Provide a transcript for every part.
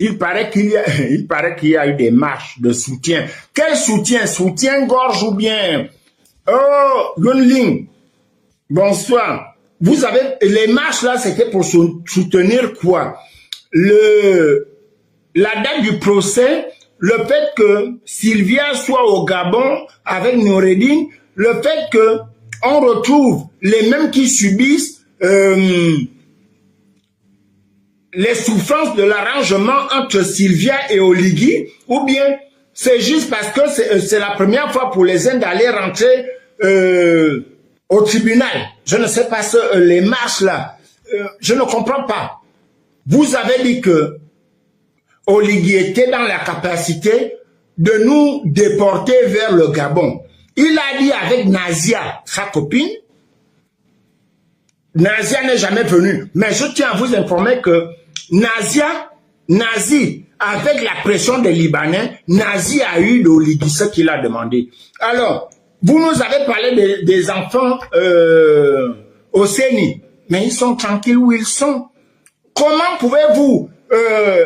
il paraît qu'il y a eu des marches de soutien. Quel soutien? Soutien-gorge ou bien... Oh, Yunling, bonsoir. Vous avez... Les marches là, c'était pour soutenir quoi? La date du procès, le fait que Sylvia soit au Gabon avec Noureddine, le fait que on retrouve les mêmes qui subissent les souffrances de l'arrangement entre Sylvia et Oligui, ou bien c'est juste parce que c'est la première fois pour les uns d'aller rentrer au tribunal. Je ne sais pas les marches là. Je ne comprends pas. Vous avez dit que Oligui était dans la capacité de nous déporter vers le Gabon. Il a dit avec Nazia, sa copine, Nazia n'est jamais venue. Mais je tiens à vous informer que Nazi, avec la pression des Libanais, Nazi a eu d'Oligui ce qu'il a demandé. Alors, vous nous avez parlé des enfants au CENI, mais ils sont tranquilles où ils sont. Comment pouvez-vous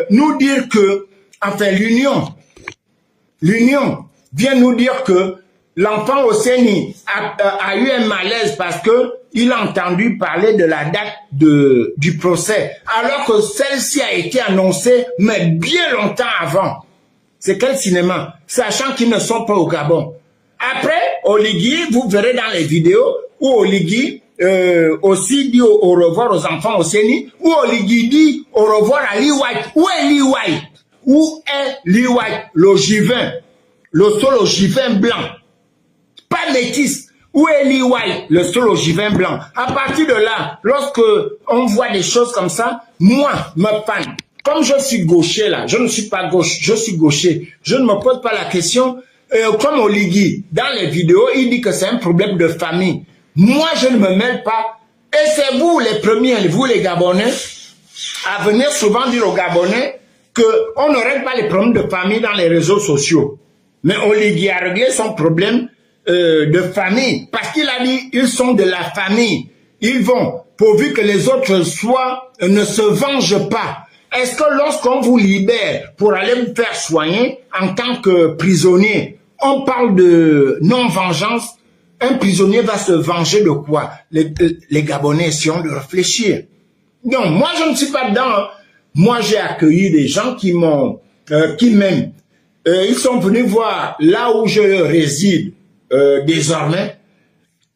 nous dire que, enfin l'Union vient nous dire que l'enfant au CENI a eu un malaise parce que il a entendu parler de la date du procès, alors que celle-ci a été annoncée, mais bien longtemps avant. C'est quel cinéma? Sachant qu'ils ne sont pas au Gabon. Après, Oligui, vous verrez dans les vidéos où Oligui aussi dit au revoir aux enfants au CENI, où Oligui dit au revoir à Lee White. Où est Lee White? Où est Lee White? L'ogivain, le seul ogivain blanc. Pas métis. Où est Lee White, le seul ogivain blanc? À partir de là, lorsque on voit des choses comme ça, moi, me panne. Comme je suis gaucher là, je ne suis pas gauche, je suis gaucher. Je ne me pose pas la question. Comme Oligui, dans les vidéos, il dit que c'est un problème de famille. Moi, je ne me mêle pas. Et c'est vous les premiers, vous les Gabonais, à venir souvent dire aux Gabonais qu'on ne règle pas les problèmes de famille dans les réseaux sociaux. Mais Oligui a réglé son problème de famille, parce qu'il a dit ils sont de la famille, ils vont, pourvu que les autres ne se vengent pas. Est-ce que lorsqu'on vous libère pour aller vous faire soigner en tant que prisonnier, on parle de non-vengeance? Un prisonnier va se venger de quoi? Les Gabonais essayent de réfléchir. Non, moi je ne suis pas dedans. Hein. Moi j'ai accueilli des gens qui m'aiment. Ils sont venus voir là où je réside. Désormais,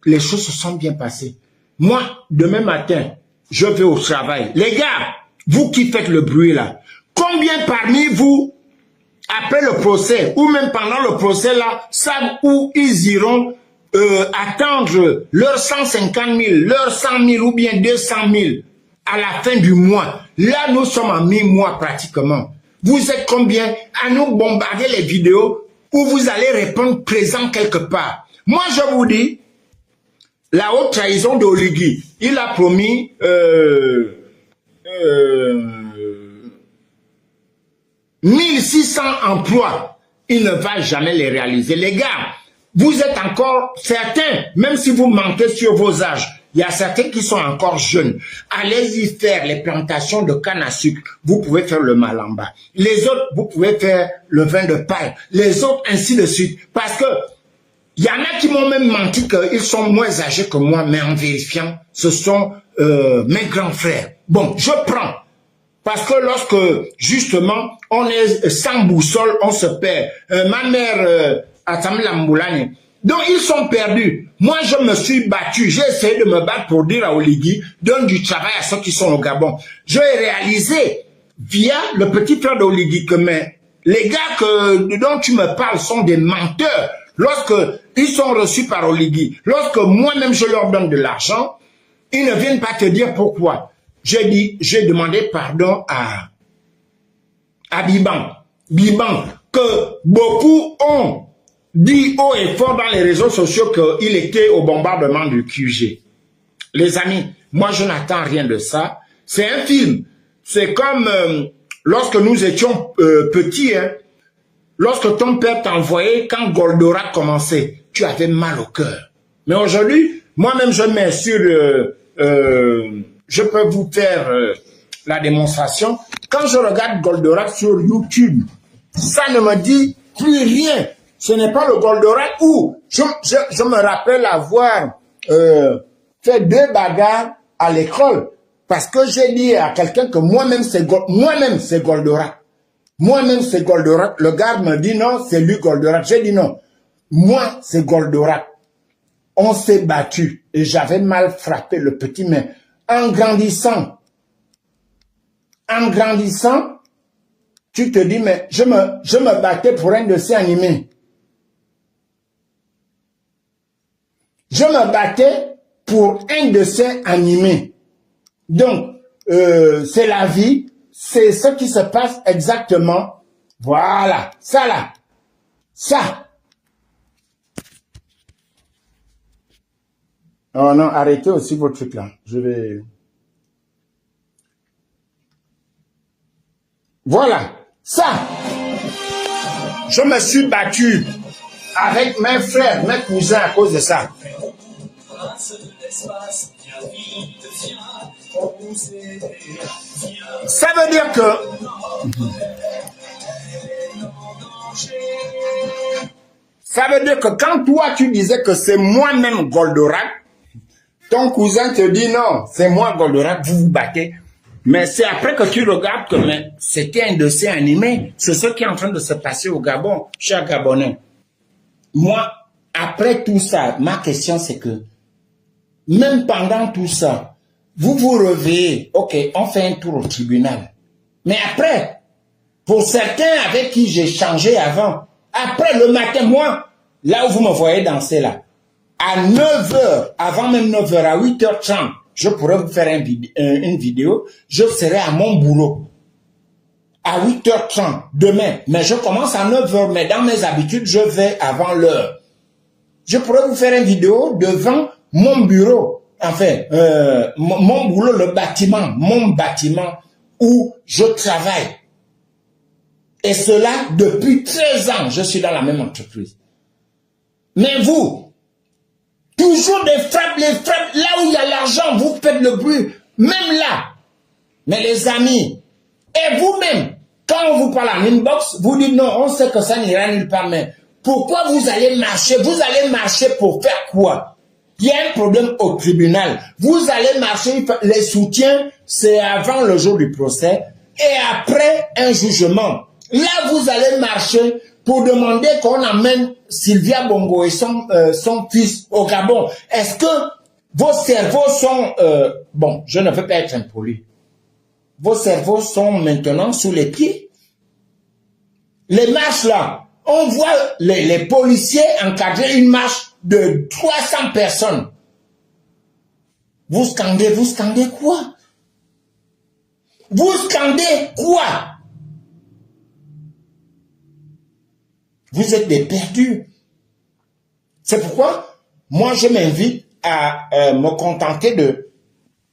les choses se sont bien passées. Moi, demain matin, je vais au travail. Les gars, vous qui faites le bruit là, combien parmi vous, après le procès, ou même pendant le procès là, savent où ils iront attendre leurs 150 000, leurs 100 000 ou bien 200 000 à la fin du mois? Là, nous sommes en mi-mois pratiquement. Vous êtes combien à nous bombarder les vidéos où vous allez répondre présent quelque part? Moi, je vous dis, la haute trahison d'Oligui, il a promis 1600 emplois. Il ne va jamais les réaliser. Les gars, vous êtes encore certains, même si vous mentez sur vos âges, il y a certains qui sont encore jeunes. Allez-y faire les plantations de canne à sucre. Vous pouvez faire le malamba. Les autres, vous pouvez faire le vin de paille. Les autres, ainsi de suite. Parce que il y en a qui m'ont même menti qu'ils sont moins âgés que moi, mais en vérifiant, ce sont mes grands frères. Bon, je prends. Parce que lorsque, justement, on est sans boussole, on se perd. Ma mère, Atamila Mboulane, donc ils sont perdus. Moi, je me suis battu. J'ai essayé de me battre pour dire à Oligui, donne du travail à ceux qui sont au Gabon. J'ai réalisé, via le petit frère d'Oligui, que les gars dont tu me parles sont des menteurs. Lorsque ils sont reçus par Oligui, lorsque moi-même je leur donne de l'argent, ils ne viennent pas te dire pourquoi. J'ai demandé pardon à Biban. Biban, que beaucoup ont dit haut et fort dans les réseaux sociaux qu'il était au bombardement du QG. Les amis, moi je n'attends rien de ça. C'est un film. C'est comme lorsque nous étions petits, hein, lorsque ton père t'envoyait quand Goldorak commençait, tu avais mal au cœur. Mais aujourd'hui, moi-même je mets sur... je peux vous faire la démonstration. Quand je regarde Goldorak sur YouTube, ça ne me dit plus rien. Ce n'est pas le Goldorak où je me rappelle avoir fait 2 bagarres à l'école parce que j'ai dit à quelqu'un que moi-même c'est Goldorak. Moi-même c'est Goldorak. Le gars me dit non, c'est lui Goldorak. J'ai dit non, moi c'est Goldorak. On s'est battu et j'avais mal frappé le petit, mais en grandissant, tu te dis, mais je me battais pour un dessin animé. Je me battais pour un dessin animé. Donc, c'est la vie, c'est ce qui se passe exactement. Voilà, ça là, ça. Oh non, arrêtez aussi vos trucs là. Je vais... Voilà, ça. Je me suis battu avec mes frères, mes cousins à cause de ça. Ça veut dire que... Ça veut dire que quand toi tu disais que c'est moi-même Goldorak, ton cousin te dit non, c'est moi Goldorak, vous vous battez. Mais c'est après que tu regardes que c'était un dessin animé. C'est ce qui est en train de se passer au Gabon, cher Gabonais. Moi, après tout ça, ma question c'est que, même pendant tout ça, vous vous réveillez, ok, on fait un tour au tribunal. Mais après, pour certains avec qui j'ai changé avant, après le matin, moi, là où vous me voyez danser là, à 9h, avant même 9h, à 8h30, je pourrais vous faire une vidéo, je serai à mon boulot. À 8h30, demain. Mais je commence à 9h, mais dans mes habitudes, je vais avant l'heure. Je pourrais vous faire une vidéo devant mon bureau. Enfin, mon boulot, le bâtiment, mon bâtiment où je travaille. Et cela, depuis 13 ans, je suis dans la même entreprise. Mais vous, toujours des frappes, là où il y a l'argent, vous faites le bruit, même là. Mais les amis, et vous-même, quand on vous parle en inbox, vous dites non, on sait que ça n'ira nulle part, mais pourquoi vous allez marcher? Vous allez marcher pour faire quoi? Il y a un problème au tribunal. Vous allez marcher, les soutiens, c'est avant le jour du procès et après un jugement. Là, vous allez marcher pour demander qu'on amène Sylvia Bongo et son fils au Gabon. Est-ce que vos cerveaux sont... bon, je ne veux pas être impoli. Vos cerveaux sont maintenant sous les pieds. Les marches là, on voit les policiers encadrer une marche de 300 personnes. Vous scandez quoi? Vous scandez quoi? Vous êtes des perdus. C'est pourquoi, moi, je m'invite à me contenter de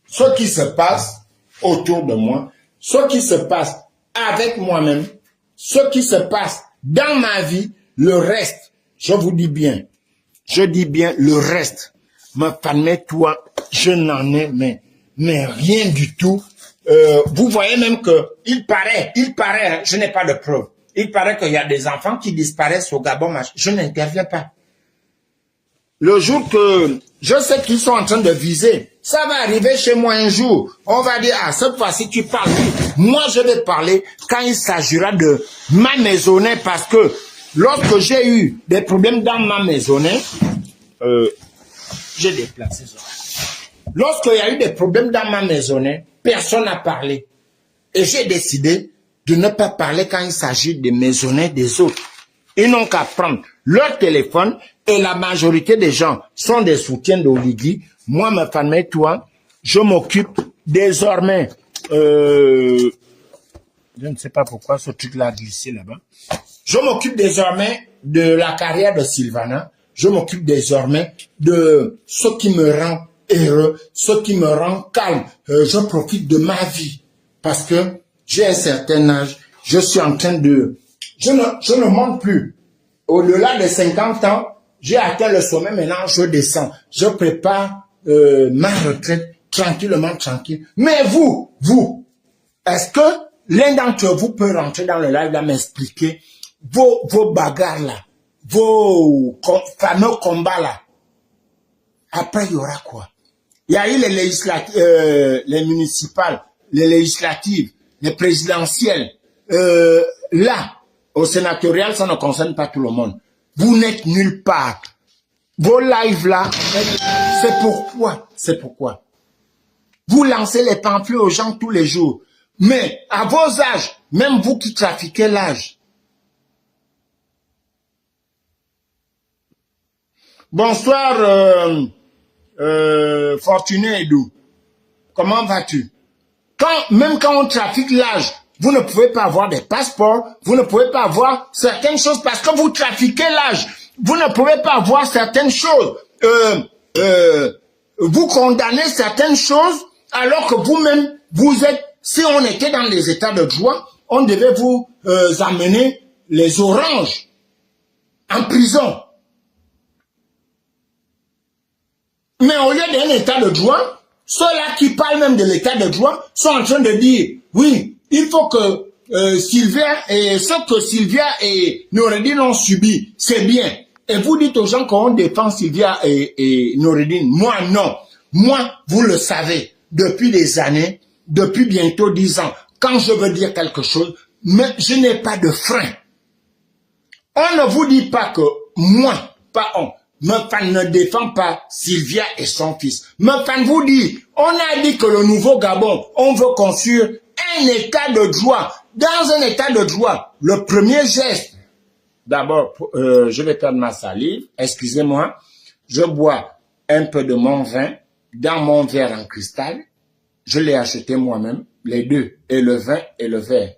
ce qui se passe autour de moi, ce qui se passe avec moi-même, ce qui se passe dans ma vie, le reste, je vous dis bien, je dis bien le reste, me permets-toi, je n'en ai mais rien du tout. Vous voyez même que il paraît, hein, je n'ai pas de preuve. Il paraît qu'il y a des enfants qui disparaissent au Gabon. Je n'interviens pas. Le jour que je sais qu'ils sont en train de viser, ça va arriver chez moi un jour. On va dire, ah, cette fois-ci, tu parles. Moi, je vais parler quand il s'agira de ma maisonnée parce que lorsque j'ai eu des problèmes dans ma maisonnée, j'ai déplacé ça. Lorsqu'il y a eu des problèmes dans ma maisonnée, personne n'a parlé. Et j'ai décidé de ne pas parler quand il s'agit des maisonnées des autres. Ils n'ont qu'à prendre leur téléphone et la majorité des gens sont des soutiens d'Oligui. Moi, ma famille, toi, je m'occupe désormais, je ne sais pas pourquoi ce truc-là a glissé là-bas. Je m'occupe désormais de la carrière de Sylvana. Je m'occupe désormais de ce qui me rend heureux, ce qui me rend calme. Je profite de ma vie parce que j'ai un certain âge. Je suis en train de... Je ne monte plus. Au-delà de 50 ans, j'ai atteint le sommet. Maintenant, je descends. Je prépare ma retraite tranquillement, tranquille. Mais vous, est-ce que l'un d'entre vous peut rentrer dans le live là, m'expliquer vos bagarres là, vos fameux combats là. Après, il y aura quoi? Il y a eu les municipales, les législatives, les présidentielles. Là, au sénatorial, ça ne concerne pas tout le monde. Vous n'êtes nulle part. Vos lives là, c'est pourquoi. Vous lancez les pamphlets aux gens tous les jours. Mais à vos âges, même vous qui trafiquez l'âge. Bonsoir, Fortuné Edou. Comment vas-tu? Même quand on trafique l'âge, vous ne pouvez pas avoir des passeports, vous ne pouvez pas avoir certaines choses parce que vous trafiquez l'âge. Vous ne pouvez pas avoir certaines choses. Vous condamnez certaines choses alors que vous-même, vous êtes, si on était dans les états de droit, on devait vous amener les oranges en prison. Mais au lieu d'un état de droit, ceux-là qui parlent même de l'état de droit sont en train de dire, oui, il faut que Sylvia et ce que Sylvia et Noureddine ont subi, c'est bien. Et vous dites aux gens qu'on défend Sylvia et Noureddine. Moi, non. Moi, vous le savez, depuis des années, depuis bientôt 10 ans, quand je veux dire quelque chose, mais je n'ai pas de frein. On ne vous dit pas que moi, pas on, Mefan ne défend pas Sylvia et son fils. Mefan vous dit, on a dit que le nouveau Gabon, on veut construire un état de droit. Dans un état de droit, le premier geste, d'abord, je vais perdre ma salive, excusez-moi, je bois un peu de mon vin dans mon verre en cristal. Je l'ai acheté moi-même, les deux, et le vin et le verre.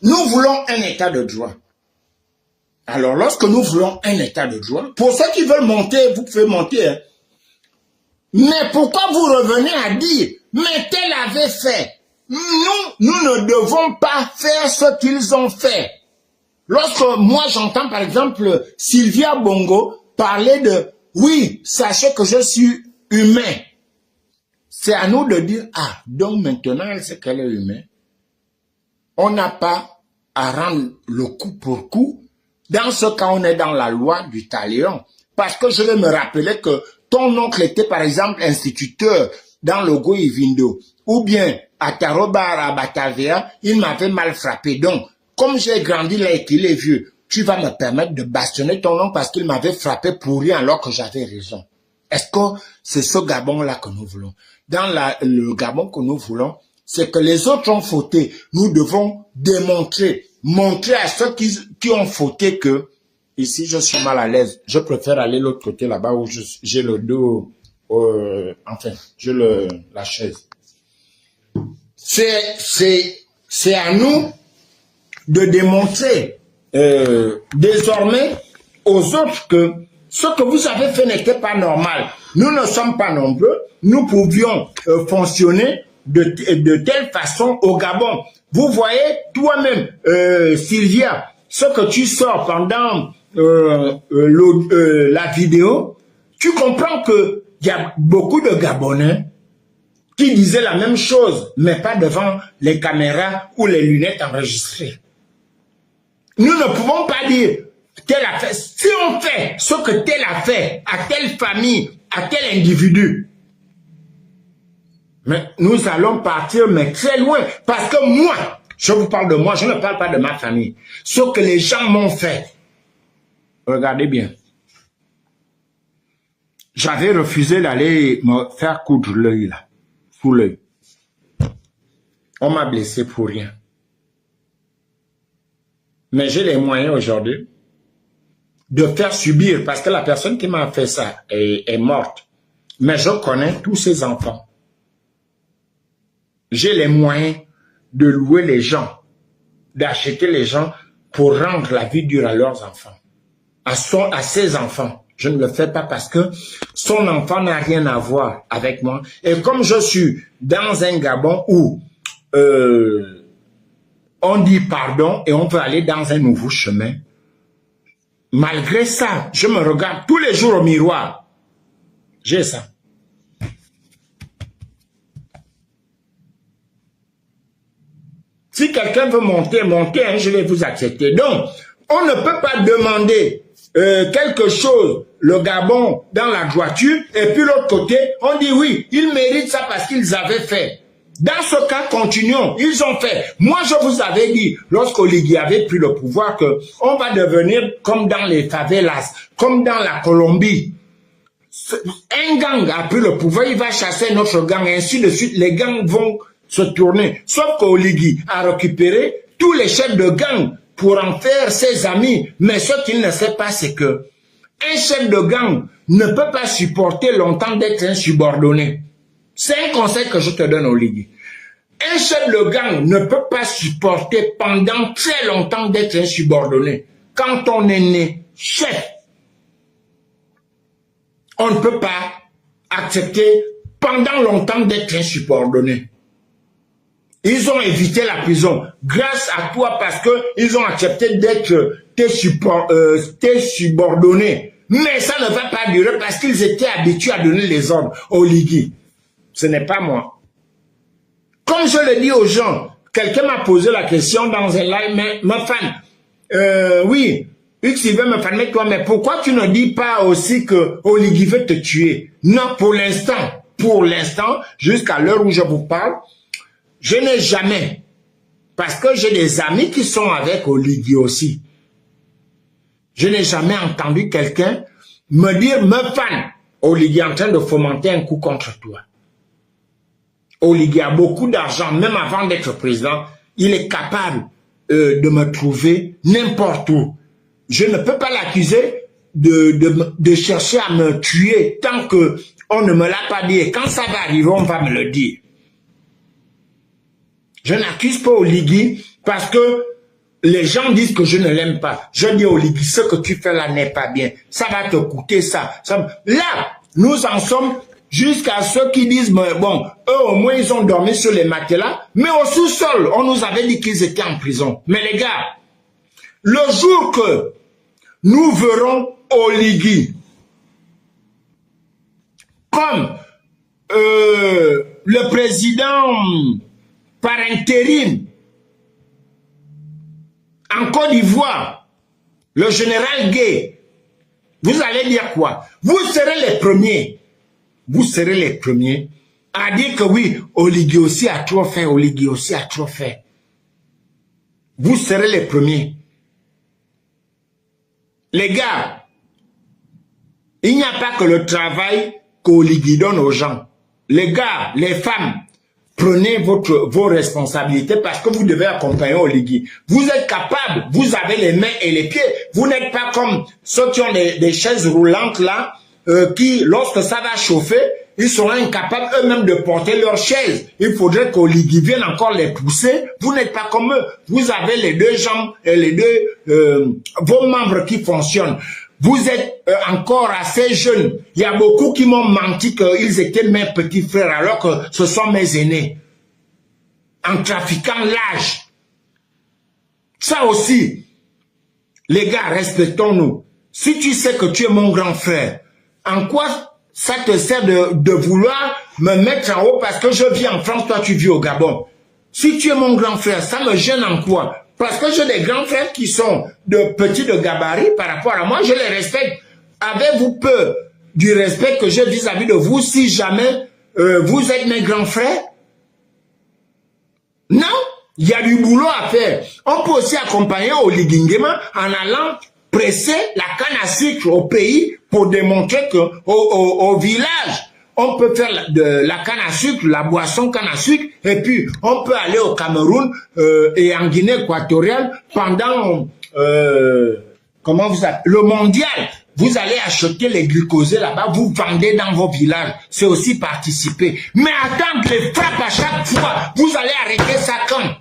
Nous voulons un état de droit. Alors, lorsque nous voulons un état de droit, pour ceux qui veulent monter, vous pouvez monter. Hein. Mais pourquoi vous revenez à dire, mais tel avait fait. Nous ne devons pas faire ce qu'ils ont fait. Lorsque moi j'entends par exemple Sylvia Bongo parler de, oui, sachez que je suis humain. C'est à nous de dire, ah, donc maintenant elle sait qu'elle est humaine. On n'a pas à rendre le coup pour coup. Dans ce cas, on est dans la loi du talion. Parce que je vais me rappeler que ton oncle était par exemple instituteur dans le Goïvindo. Ou bien à Tarobar, à Batavia, il m'avait mal frappé. Donc, comme j'ai grandi là et qu'il est vieux, tu vas me permettre de bastonner ton oncle parce qu'il m'avait frappé pour rien alors que j'avais raison. Est-ce que c'est ce Gabon-là que nous voulons? Dans le Gabon que nous voulons, c'est que les autres ont fauté. Nous devons démontrer, montrer à ceux qui ont fauté que ici je suis mal à l'aise. Je préfère aller l'autre côté là-bas où j'ai le dos, enfin, j'ai la chaise. C'est à nous de démontrer désormais aux autres que ce que vous avez fait n'était pas normal. Nous ne sommes pas nombreux. Nous pouvions fonctionner de telle façon au Gabon. Vous voyez toi-même, Sylvia, ce que tu sors pendant la vidéo, tu comprends que il y a beaucoup de Gabonais qui disaient la même chose, mais pas devant les caméras ou les lunettes enregistrées. Nous ne pouvons pas dire tel a fait. Si on fait ce que tel a fait à telle famille, à tel individu, mais nous allons partir mais très loin. Parce que moi, je vous parle de moi, je ne parle pas de ma famille. Ce que les gens m'ont fait. Regardez bien. J'avais refusé d'aller me faire coudre l'œil là, sous l'œil. On m'a blessé pour rien. Mais j'ai les moyens aujourd'hui de faire subir, parce que la personne qui m'a fait ça est morte. Mais je connais tous ces enfants. J'ai les moyens de louer les gens, d'acheter les gens pour rendre la vie dure à leurs enfants, à ses enfants. Je ne le fais pas parce que son enfant n'a rien à voir avec moi. Et comme je suis dans un Gabon où on dit pardon et on peut aller dans un nouveau chemin, malgré ça, je me regarde tous les jours au miroir. J'ai ça. Si quelqu'un veut monter, hein, je vais vous accepter. Donc, on ne peut pas demander quelque chose, le Gabon, dans la droiture, et puis l'autre côté, on dit oui, ils méritent ça parce qu'ils avaient fait. Dans ce cas, continuons. Ils ont fait. Moi, je vous avais dit, lorsqu'Oligui avait pris le pouvoir, que on va devenir comme dans les favelas, comme dans la Colombie. Un gang a pris le pouvoir, il va chasser notre gang, et ainsi de suite. Les gangs vont se tourner. Sauf qu'Oligui a récupéré tous les chefs de gang pour en faire ses amis. Mais ce qu'il ne sait pas, c'est que un chef de gang ne peut pas supporter longtemps d'être un subordonné. C'est un conseil que je te donne, Oligui. Un chef de gang ne peut pas supporter pendant très longtemps d'être un subordonné. Quand on est né chef, on ne peut pas accepter pendant longtemps d'être un subordonné. Ils ont évité la prison grâce à toi parce qu'ils ont accepté d'être tes subordonnés. Mais ça ne va pas durer parce qu'ils étaient habitués à donner les ordres au Oligui. Ce n'est pas moi. Comme je le dis aux gens, quelqu'un m'a posé la question dans un live, mais ma fan, oui, X il veut me fan avec toi, mais pourquoi tu ne dis pas aussi que Oligui veut te tuer? Non, pour l'instant, jusqu'à l'heure où je vous parle, je n'ai jamais, parce que j'ai des amis qui sont avec Oligui aussi, je n'ai jamais entendu quelqu'un me dire, me fan, Oligui est en train de fomenter un coup contre toi. Oligui a beaucoup d'argent, même avant d'être président, il est capable de me trouver n'importe où. Je ne peux pas l'accuser de chercher à me tuer tant qu'on ne me l'a pas dit. Et quand ça va arriver, on va me le dire. Je n'accuse pas Oligui parce que les gens disent que je ne l'aime pas. Je dis Oligui, ce que tu fais là n'est pas bien. Ça va te coûter ça. Là, nous en sommes jusqu'à ceux qui disent, bon, eux au moins ils ont dormi sur les matelas, mais au sous-sol, on nous avait dit qu'ils étaient en prison. Mais les gars, le jour que nous verrons Oligui comme le président par intérim en Côte d'Ivoire, le général Gué, vous allez dire quoi? Vous serez les premiers. Vous serez les premiers à dire que oui, Oligui aussi a trop fait, Oligui aussi a trop fait. Vous serez les premiers. Les gars, il n'y a pas que le travail qu'Oligui donne aux gens. Les gars, les femmes, prenez vos responsabilités parce que vous devez accompagner Oligui. Vous êtes capables, vous avez les mains et les pieds. Vous n'êtes pas comme ceux qui ont des chaises roulantes là, qui, lorsque ça va chauffer, ils seront incapables eux-mêmes de porter leur chaise. Il faudrait qu'Oligui vienne encore les pousser. Vous n'êtes pas comme eux. Vous avez les deux jambes et vos membres qui fonctionnent. Vous êtes encore assez jeunes. Il y a beaucoup qui m'ont menti qu'ils étaient mes petits frères alors que ce sont mes aînés. En trafiquant l'âge. Ça aussi. Les gars, respectons-nous. Si tu sais que tu es mon grand frère, en quoi ça te sert de vouloir me mettre en haut parce que je vis en France, toi tu vis au Gabon? Si tu es mon grand frère, ça me gêne en quoi? Parce que j'ai des grands frères qui sont de petits de gabarit par rapport à moi, je les respecte. Avez-vous peur du respect que j'ai vis-à-vis de vous si jamais vous êtes mes grands frères? Non, il y a du boulot à faire. On peut aussi accompagner Oligui Nguema en allant presser la canne à sucre au pays pour démontrer que au village, on peut faire de la canne à sucre, la boisson canne à sucre, et puis on peut aller au Cameroun et en Guinée équatoriale pendant comment vous appelez, le mondial. Vous allez acheter les glucosés là-bas, vous vendez dans vos villages. C'est aussi participer. Mais attendre les frappes à chaque fois, vous allez arrêter ça quand?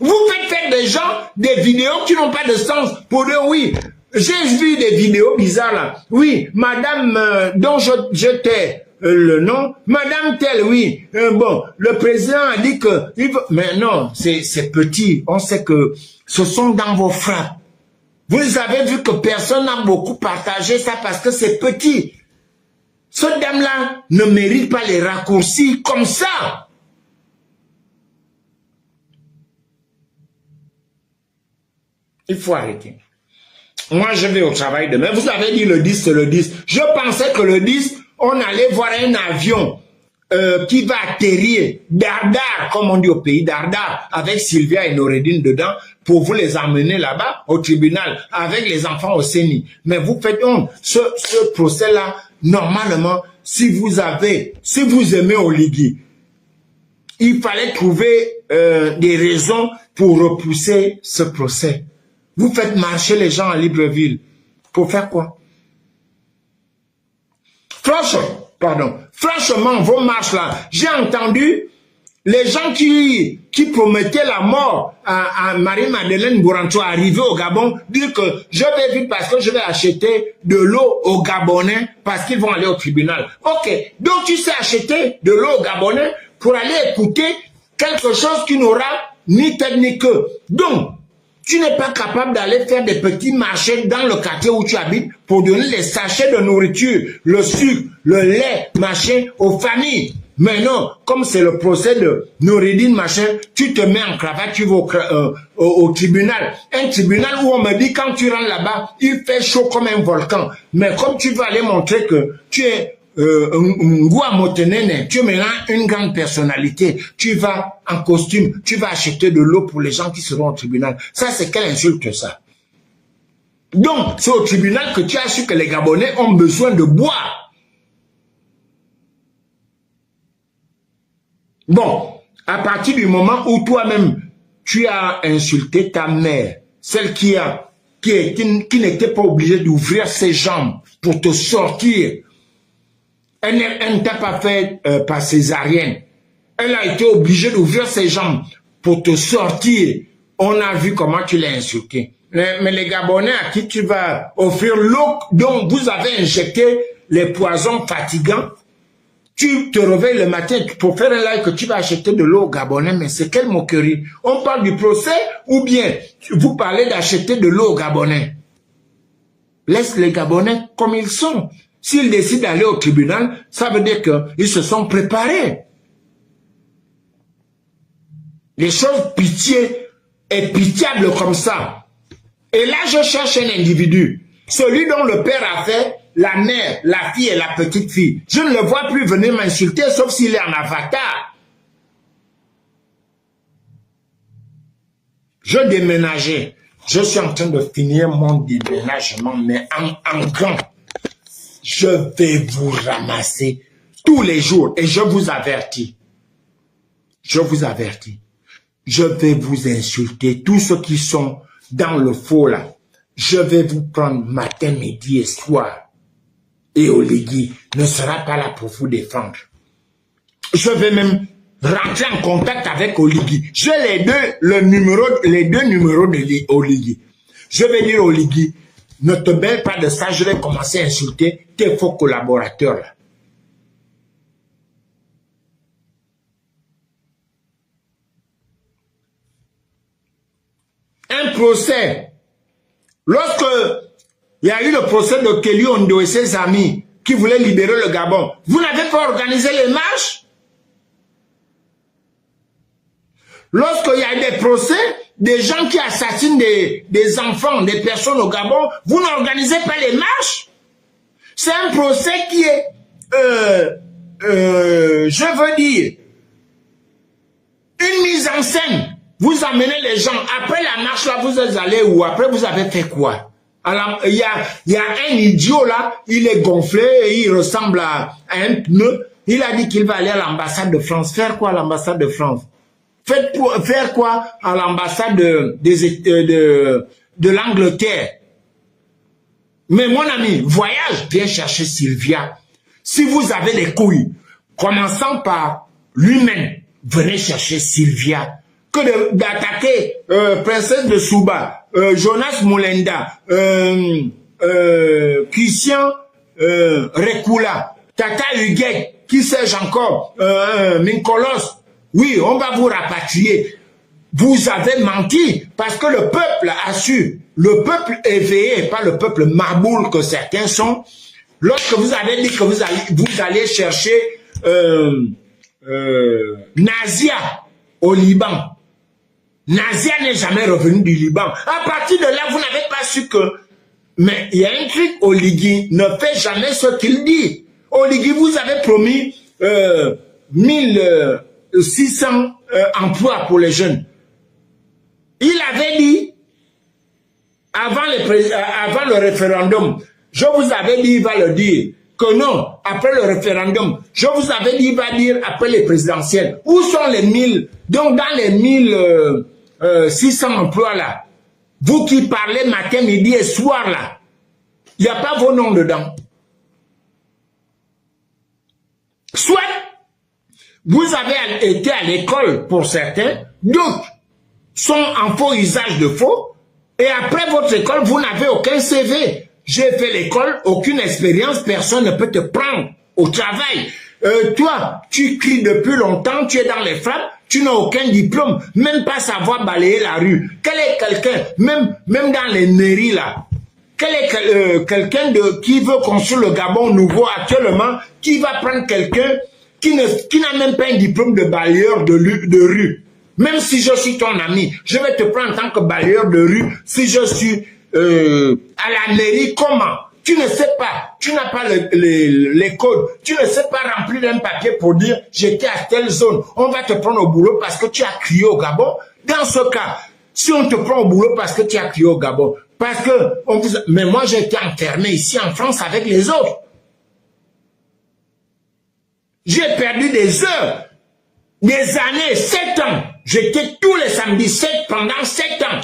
Vous faites faire des gens des vidéos qui n'ont pas de sens pour dire oui. J'ai vu des vidéos bizarres là. Oui, madame dont je t'ai le nom, madame telle, oui. Bon, le président a dit que... Mais non, c'est petit. On sait que ce sont dans vos frappes. Vous avez vu que personne n'a beaucoup partagé ça parce que c'est petit. Ce dame-là ne mérite pas les raccourcis comme ça. Il faut arrêter. Moi, je vais au travail demain. Vous avez dit le 10, c'est le 10. Je pensais que le 10, on allait voir un avion qui va atterrir Dardar, comme on dit au pays, Dardar, avec Sylvia et Noureddine dedans, pour vous les emmener là-bas au tribunal, avec les enfants au CENI. Mais vous faites honte. Ce procès-là, normalement, si vous aimez Oligui, il fallait trouver des raisons pour repousser ce procès. Vous faites marcher les gens à Libreville. Pour faire quoi? Franchement, vos marches là, j'ai entendu les gens qui promettaient la mort à Marie-Madeleine Bouranto arriver au Gabon, dire que je vais vite parce que je vais acheter de l'eau aux Gabonais parce qu'ils vont aller au tribunal. Ok, donc tu sais acheter de l'eau aux Gabonais pour aller écouter quelque chose qui n'aura ni tête ni queue. Donc, tu n'es pas capable d'aller faire des petits marchés dans le quartier où tu habites pour donner les sachets de nourriture, le sucre, le lait, machin, aux familles. Mais non, comme c'est le procès de Noureddine, machin, tu te mets en cravate, tu vas au tribunal. Un tribunal où on me dit quand tu rentres là-bas, il fait chaud comme un volcan. Mais comme tu veux aller montrer que tu es tu es maintenant une grande personnalité, tu vas en costume, tu vas acheter de l'eau pour les gens qui seront au tribunal. Ça, c'est quelle insulte ça? Donc, c'est au tribunal que tu as su que les Gabonais ont besoin de boire. Bon, à partir du moment où toi-même, tu as insulté ta mère, celle qui n'était pas obligée d'ouvrir ses jambes pour te sortir. Elle ne t'a pas fait par césarienne. Elle a été obligée d'ouvrir ses jambes pour te sortir. On a vu comment tu l'as insulté. Mais les Gabonais à qui tu vas offrir l'eau dont vous avez injecté les poisons fatigants, tu te réveilles le matin pour faire un live que tu vas acheter de l'eau aux Gabonais. Mais c'est quelle moquerie? On parle du procès ou bien vous parlez d'acheter de l'eau aux Gabonais? Laisse les Gabonais comme ils sont. S'ils décident d'aller au tribunal, ça veut dire qu'ils se sont préparés. Les choses pitiables comme ça. Et là, je cherche un individu. Celui dont le père a fait la mère, la fille et la petite fille. Je ne le vois plus venir m'insulter, sauf s'il est en avatar. Je déménageais. Je suis en train de finir mon déménagement, mais en grand. Je vais vous ramasser tous les jours et je vous avertis. Je vous avertis. Je vais vous insulter, tous ceux qui sont dans le faux là. Je vais vous prendre matin, midi et soir. Et Oligui ne sera pas là pour vous défendre. Je vais même rentrer en contact avec Oligui. J'ai les deux numéros de Oligui. Je vais dire Oligui, ne te mêle pas de ça, je vais commencer à insulter tes faux collaborateurs là. Un procès. Lorsque il y a eu le procès de Kelly Ondo et ses amis qui voulaient libérer le Gabon, vous n'avez pas organisé les marches? Lorsqu'il y a des procès, des gens qui assassinent des enfants, des personnes au Gabon, vous n'organisez pas les marches? C'est un procès qui est, je veux dire, une mise en scène. Vous amenez les gens, après la marche là, vous êtes allés où? Après vous avez fait quoi? Alors, il y a un idiot là, il est gonflé et il ressemble à un pneu. Il a dit qu'il va aller à l'ambassade de France. Faire quoi à l'ambassade de France? Faire quoi à l'ambassade de l'Angleterre? Mais mon ami, voyage, viens chercher Sylvia. Si vous avez des couilles, commençant par lui-même, venez chercher Sylvia. Que d'attaquer Princesse de Souba, Jonas Moulenda, Christian Rekula, Tata Huguet, qui sais-je encore, Minkolos. Oui, on va vous rapatrier. Vous avez menti parce que le peuple a su, le peuple éveillé, pas le peuple maboule que certains sont, Lorsque vous avez dit que vous allez chercher Nazia au Liban, Nazia n'est jamais revenu du Liban. À partir de là, vous n'avez pas su que... Mais il y a un truc, Oligui ne fait jamais ce qu'il dit. Oligui, vous avez promis 1600 emplois pour les jeunes. Il avait dit, avant le référendum, je vous avais dit, il va le dire, que non, après le référendum, je vous avais dit, il va dire après les présidentielles. Où sont les 1000, donc dans les 1600 emplois là, vous qui parlez matin, midi et soir là, il n'y a pas vos noms dedans. Soit vous avez été à l'école pour certains, d'autres sont en faux usage de faux, et après votre école, vous n'avez aucun CV. J'ai fait l'école, aucune expérience, personne ne peut te prendre au travail. Toi, tu cries depuis longtemps, tu es dans les frappes, tu n'as aucun diplôme, même pas savoir balayer la rue. Quel est quelqu'un, même dans les mairies là, quel est quelqu'un qui veut construire le Gabon nouveau actuellement, qui va prendre quelqu'un qui n'a même pas un diplôme de balayeur de rue. Même si je suis ton ami, je vais te prendre en tant que balayeur de rue si je suis à la mairie. Comment? Tu ne sais pas, tu n'as pas les codes, tu ne sais pas remplir un papier pour dire j'étais à telle zone. On va te prendre au boulot parce que tu as crié au Gabon. Dans ce cas, si on te prend au boulot parce que tu as crié au Gabon, parce que mais moi j'ai été enfermé ici en France avec les autres. J'ai perdu des heures, des années, 7 ans. J'étais tous les samedis, pendant 7 ans.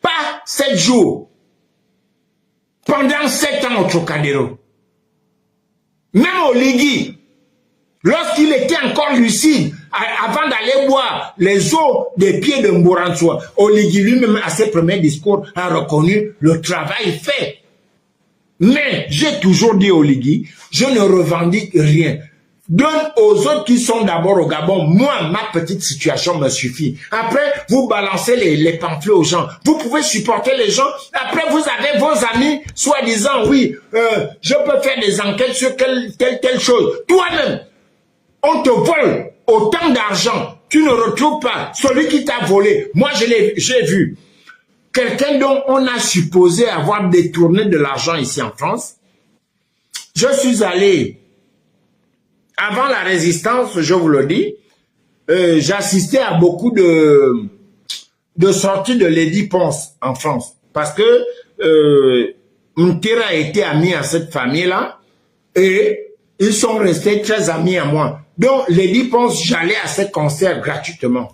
Pas 7 jours. Pendant 7 ans au Trocadéro. Même Oligui, lorsqu'il était encore lucide, avant d'aller boire les eaux des pieds de Mboransoa, Oligui lui-même à ses premiers discours a reconnu le travail fait. Mais j'ai toujours dit Oligui, je ne revendique rien. Donne aux autres qui sont d'abord au Gabon. Moi, ma petite situation me suffit. Après, vous balancez les pamphlets aux gens. Vous pouvez supporter les gens. Après, vous avez vos amis, soi-disant, oui, je peux faire des enquêtes sur telle chose. Toi-même, on te vole autant d'argent. Tu ne retrouves pas celui qui t'a volé. Moi, j'ai vu quelqu'un dont on a supposé avoir détourné de l'argent ici en France. Je suis allé... Avant la résistance, je vous le dis, j'assistais à beaucoup de sorties de Lady Ponce en France. Parce que Mtira était ami à cette famille-là et ils sont restés très amis à moi. Donc, Lady Ponce, j'allais à ces concerts gratuitement.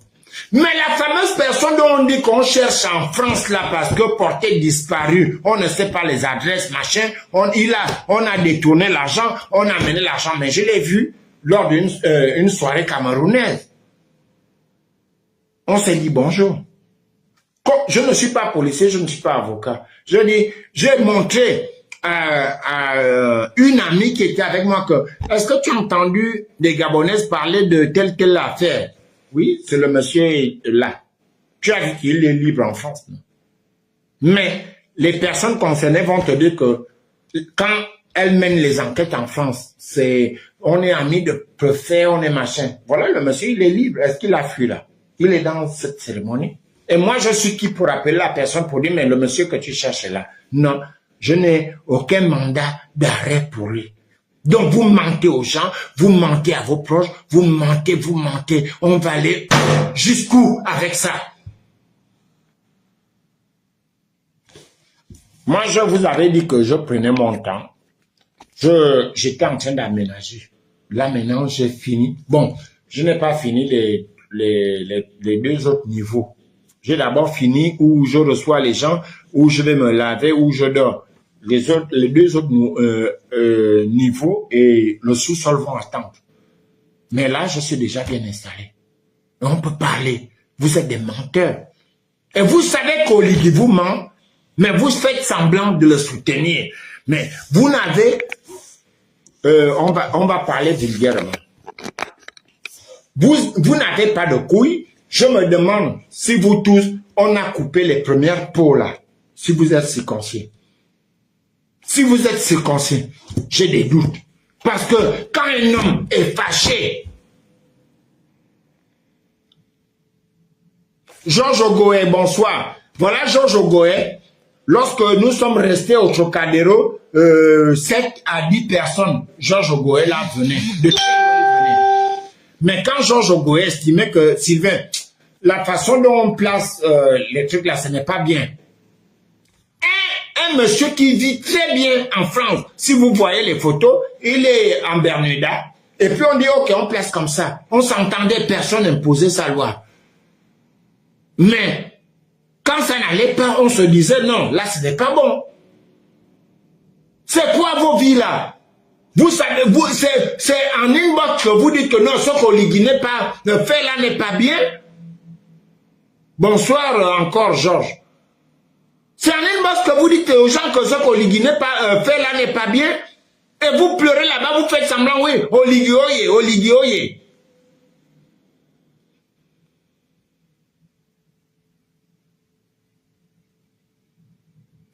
Mais la fameuse personne dont on dit qu'on cherche en France là parce que portée disparue, on ne sait pas les adresses, machin, on a détourné l'argent, on a amené l'argent, mais je l'ai vu lors d'une soirée camerounaise. On s'est dit bonjour. Je ne suis pas policier, je ne suis pas avocat. Je dis, j'ai montré à une amie qui était avec moi que, est-ce que tu as entendu des Gabonaises parler de telle affaire? Oui, c'est le monsieur là. Tu as vu qu'il est libre en France. Non? Mais les personnes concernées vont te dire que quand elles mènent les enquêtes en France, on est amis de préfet, on est machin. Voilà, le monsieur, il est libre. Est-ce qu'il a fui là? Il est dans cette cérémonie. Et moi, je suis qui pour appeler la personne pour dire, mais le monsieur que tu cherches là? Non, je n'ai aucun mandat d'arrêt pour lui. Donc, vous mentez aux gens, vous mentez à vos proches, vous mentez. On va aller jusqu'où avec ça? Moi, je vous avais dit que je prenais mon temps. J'étais en train d'aménager. Là, maintenant, j'ai fini. Bon, je n'ai pas fini les deux autres niveaux. J'ai d'abord fini où je reçois les gens, où je vais me laver, où je dors. Les deux autres niveaux et le sous-sol vont attendre. Mais là, je suis déjà bien installé. On peut parler. Vous êtes des menteurs. Et vous savez qu'Oligui vous ment, mais vous faites semblant de le soutenir. Mais vous n'avez... on va parler vulgairement. Vous n'avez pas de couilles. Je me demande si vous tous, on a coupé les premières peaux là. Si vous êtes circoncis. Si vous êtes circoncis, j'ai des doutes. Parce que quand un homme est fâché, Georges Ogoé, bonsoir. Voilà Georges Ogoé. Lorsque nous sommes restés au Trocadéro, 7 à 10 personnes, Georges Ogoé là venait. Mais quand Georges Ogoé estimait que Sylvain, la façon dont on place les trucs là, ce n'est pas bien. Un monsieur qui vit très bien en France, si vous voyez les photos, il est en Bermuda. Et puis on dit, ok, on place comme ça. On s'entendait, personne n'imposait sa loi. Mais quand ça n'allait pas, on se disait, non, là, ce n'est pas bon. C'est quoi vos vies là? Vous savez, c'est en inbox que vous dites que non, ce qu'Oligui n'est pas, le fait là n'est pas bien. Bonsoir encore, Georges. C'est en inbox que vous dites aux gens que ce qu'Oligui n'est pas, fait là n'est pas bien. Et vous pleurez là-bas, vous faites semblant, oui, Oligui oye, Oligui oye.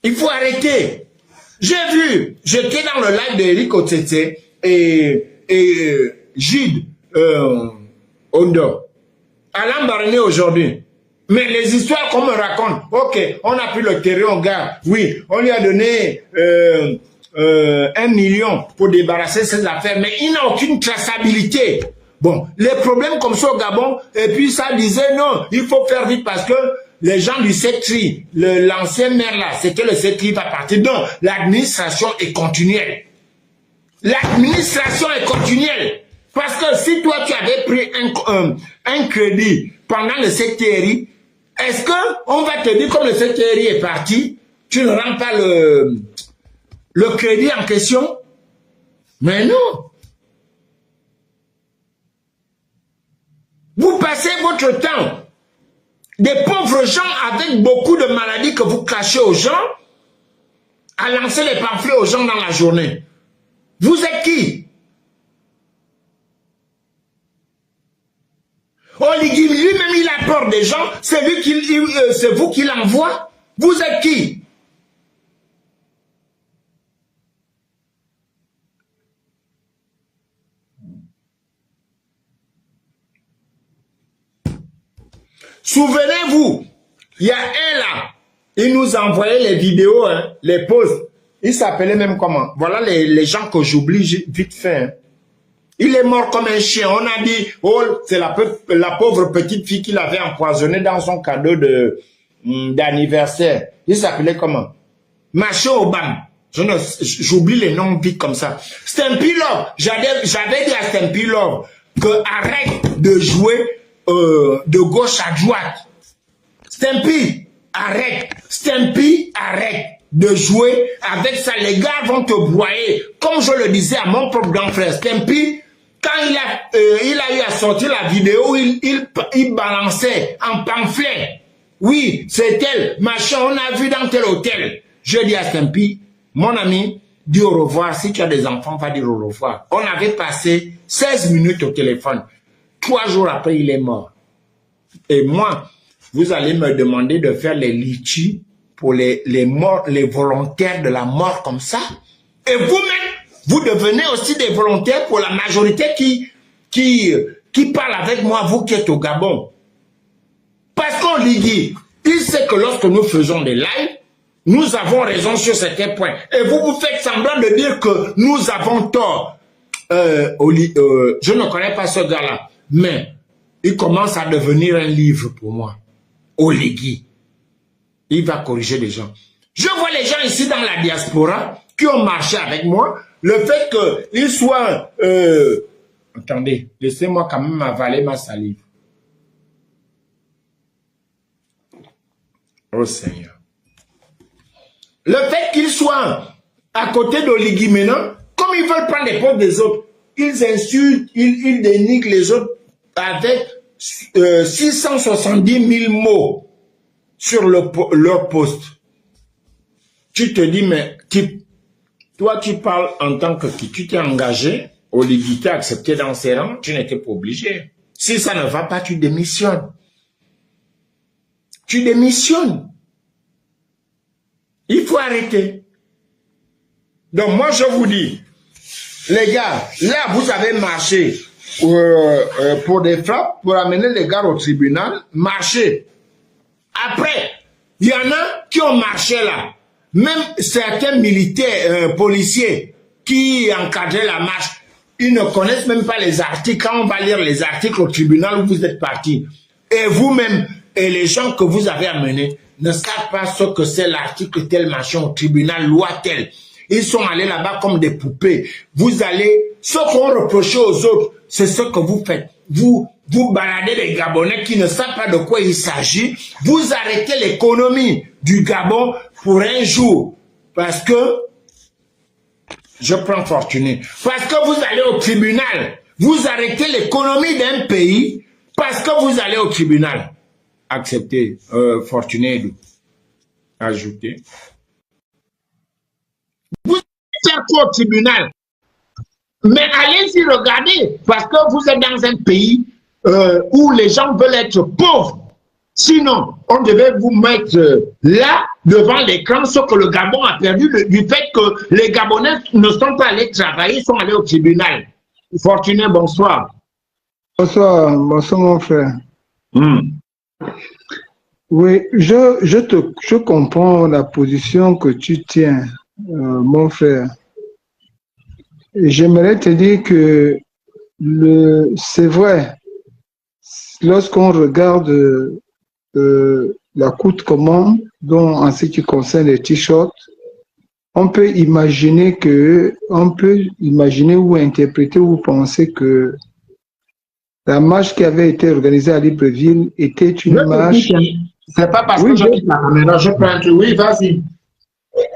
Il faut arrêter. J'ai vu, j'étais dans le live d'Eric Otete et Gide Ondo. Alain Barné aujourd'hui. Mais les histoires qu'on me raconte, ok, on a pris le terrain au gars, oui, on lui a donné 1 million pour débarrasser ses affaires, mais il n'a aucune traçabilité. Bon, les problèmes comme ça au Gabon, et puis ça disait non, il faut faire vite parce que les gens du CETRI, l'ancien maire là, c'était le CETRI va partir. Donc, l'administration est continuelle. L'administration est continuelle. Parce que si toi, tu avais pris un crédit pendant le CTRI, est-ce qu'on va te dire, comme le CTRI est parti, tu ne rends pas le crédit en question? Mais non. Vous passez votre temps, des pauvres gens avec beaucoup de maladies que vous cachez aux gens, à lancer les pamphlets aux gens dans la journée. Vous êtes qui? Oligui lui-même il apporte des gens, c'est vous qui l'envoie. Vous êtes qui? Souvenez-vous, il y a un là, il nous envoyait les vidéos, hein, les posts. Il s'appelait même comment? Voilà les gens que j'oublie vite fait. Hein. Il est mort comme un chien. On a dit, oh, c'est la pauvre petite fille qui l'avait empoisonné dans son cadeau d'anniversaire. Il s'appelait comment? Macho Obama. J'oublie les noms vite comme ça. Stampy Love. J'avais dit à Stampy Love que arrête de jouer de gauche à droite. Stampy, arrête. Stampy, arrête de jouer avec ça. Les gars vont te broyer. Comme je le disais à mon propre grand frère, Stampy, quand il a eu à sortir la vidéo, il balançait en pamphlet. Oui, c'est elle, machin, on a vu dans tel hôtel. Je dis à Stampy, mon ami, dis au revoir. Si tu as des enfants, va dire au revoir. On avait passé 16 minutes au téléphone. 3 jours après, il est mort. Et moi, vous allez me demander de faire les litchis pour les morts, les volontaires de la mort comme ça. Et vous-même, vous devenez aussi des volontaires pour la majorité qui parle avec moi, vous qui êtes au Gabon. Parce qu'on lui dit, il sait que lorsque nous faisons des lives, nous avons raison sur certains points. Et vous faites semblant de dire que nous avons tort. Je ne connais pas ce gars-là, mais il commence à devenir un livre pour moi. Oligui. Il va corriger les gens. Je vois les gens ici dans la diaspora qui ont marché avec moi. Le fait qu'ils soient... Attendez, laissez-moi quand même avaler ma salive. Oh Seigneur. Le fait qu'ils soient à côté d'Oligui maintenant, comme ils veulent prendre les postes des autres, ils insultent, ils dénigrent les autres avec 670 000 mots sur leur poste. Tu te dis, mais toi tu parles en tant que qui? Tu t'es engagé, Oligui t'a accepté dans ses rangs, tu n'étais pas obligé. Si ça ne va pas, tu démissionnes. Tu démissionnes. Il faut arrêter. Donc moi je vous dis, les gars, là vous avez marché pour des frappes, pour amener les gars au tribunal, marchez. Après, il y en a qui ont marché là. Même certains militaires, policiers qui encadraient la marche, ils ne connaissent même pas les articles. Quand on va lire les articles au tribunal où vous êtes partis, et vous-même, et les gens que vous avez amenés, ne savent pas ce que c'est l'article tel machin au tribunal, loi telle. Ils sont allés là-bas comme des poupées. Vous allez, ce qu'on reproche aux autres, c'est ce que vous faites. Vous baladez les Gabonais qui ne savent pas de quoi il s'agit. Vous arrêtez l'économie du Gabon pour un jour. Parce que, je prends Fortuné, parce que vous allez au tribunal. Vous arrêtez l'économie d'un pays parce que vous allez au tribunal. Acceptez, Fortuné, ajouter. Vous êtes au tribunal. Mais allez-y regarder, parce que vous êtes dans un pays où les gens veulent être pauvres. Sinon, on devait vous mettre là, devant l'écran, ce que le Gabon a perdu du fait que les Gabonais ne sont pas allés travailler, ils sont allés au tribunal. Fortuné, bonsoir. Bonsoir, bonsoir mon frère. Oui, je comprends la position que tu tiens, mon frère. J'aimerais te dire que c'est vrai, lorsqu'on regarde la courte commande, dont en ce qui concerne les t-shirts, on peut imaginer ou interpréter ou penser que la marche qui avait été organisée à Libreville était une marche. C'est pas parce que je quitte la caméra, je prends un truc. Oui, vas-y.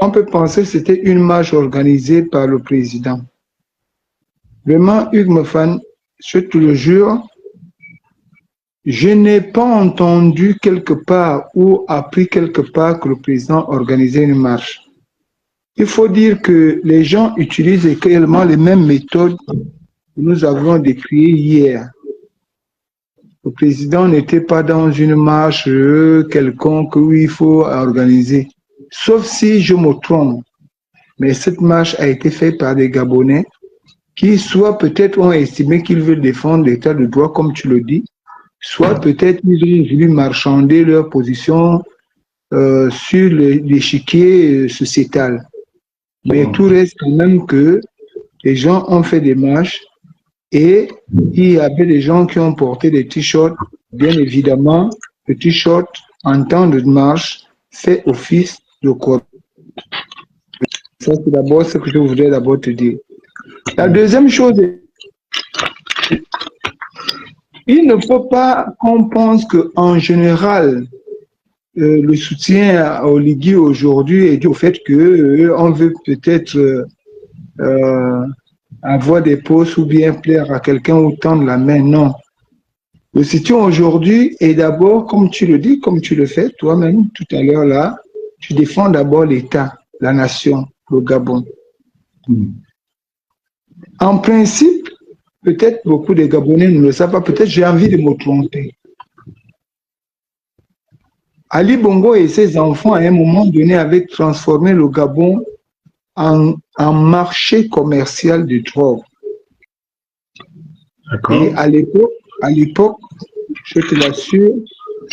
On peut penser que c'était une marche organisée par le président. Vraiment, Hugues Mofan, je te le jure, je n'ai pas entendu quelque part ou appris quelque part que le président organisait une marche. Il faut dire que les gens utilisent également les mêmes méthodes que nous avons décriées hier. Le président n'était pas dans une marche quelconque où il faut organiser. Sauf si je me trompe. Mais cette marche a été faite par des Gabonais qui soit peut-être ont estimé qu'ils veulent défendre l'état de droit comme tu le dis, soit peut-être ils ont voulu marchander leur position sur l'échiquier sociétal. Mais tout reste quand même que les gens ont fait des marches et il y avait des gens qui ont porté des t-shirts. Bien évidemment, le t-shirt en temps de marche fait office de quoi. Ça, c'est d'abord ce que je voudrais d'abord te dire. La deuxième chose, il ne faut pas qu'on pense qu'en général, le soutien au Ligui aujourd'hui est dû au fait qu'on veut peut-être avoir des postes ou bien plaire à quelqu'un ou tendre la main. Non. Le soutien aujourd'hui est d'abord, comme tu le dis, comme tu le fais toi-même tout à l'heure là, tu défends d'abord l'État, la nation, le Gabon. En principe, peut-être beaucoup de Gabonais ne le savent pas, peut-être j'ai envie de me tromper. Ali Bongo et ses enfants, à un moment donné, avaient transformé le Gabon en marché commercial de drogue. Et à l'époque, je te l'assure,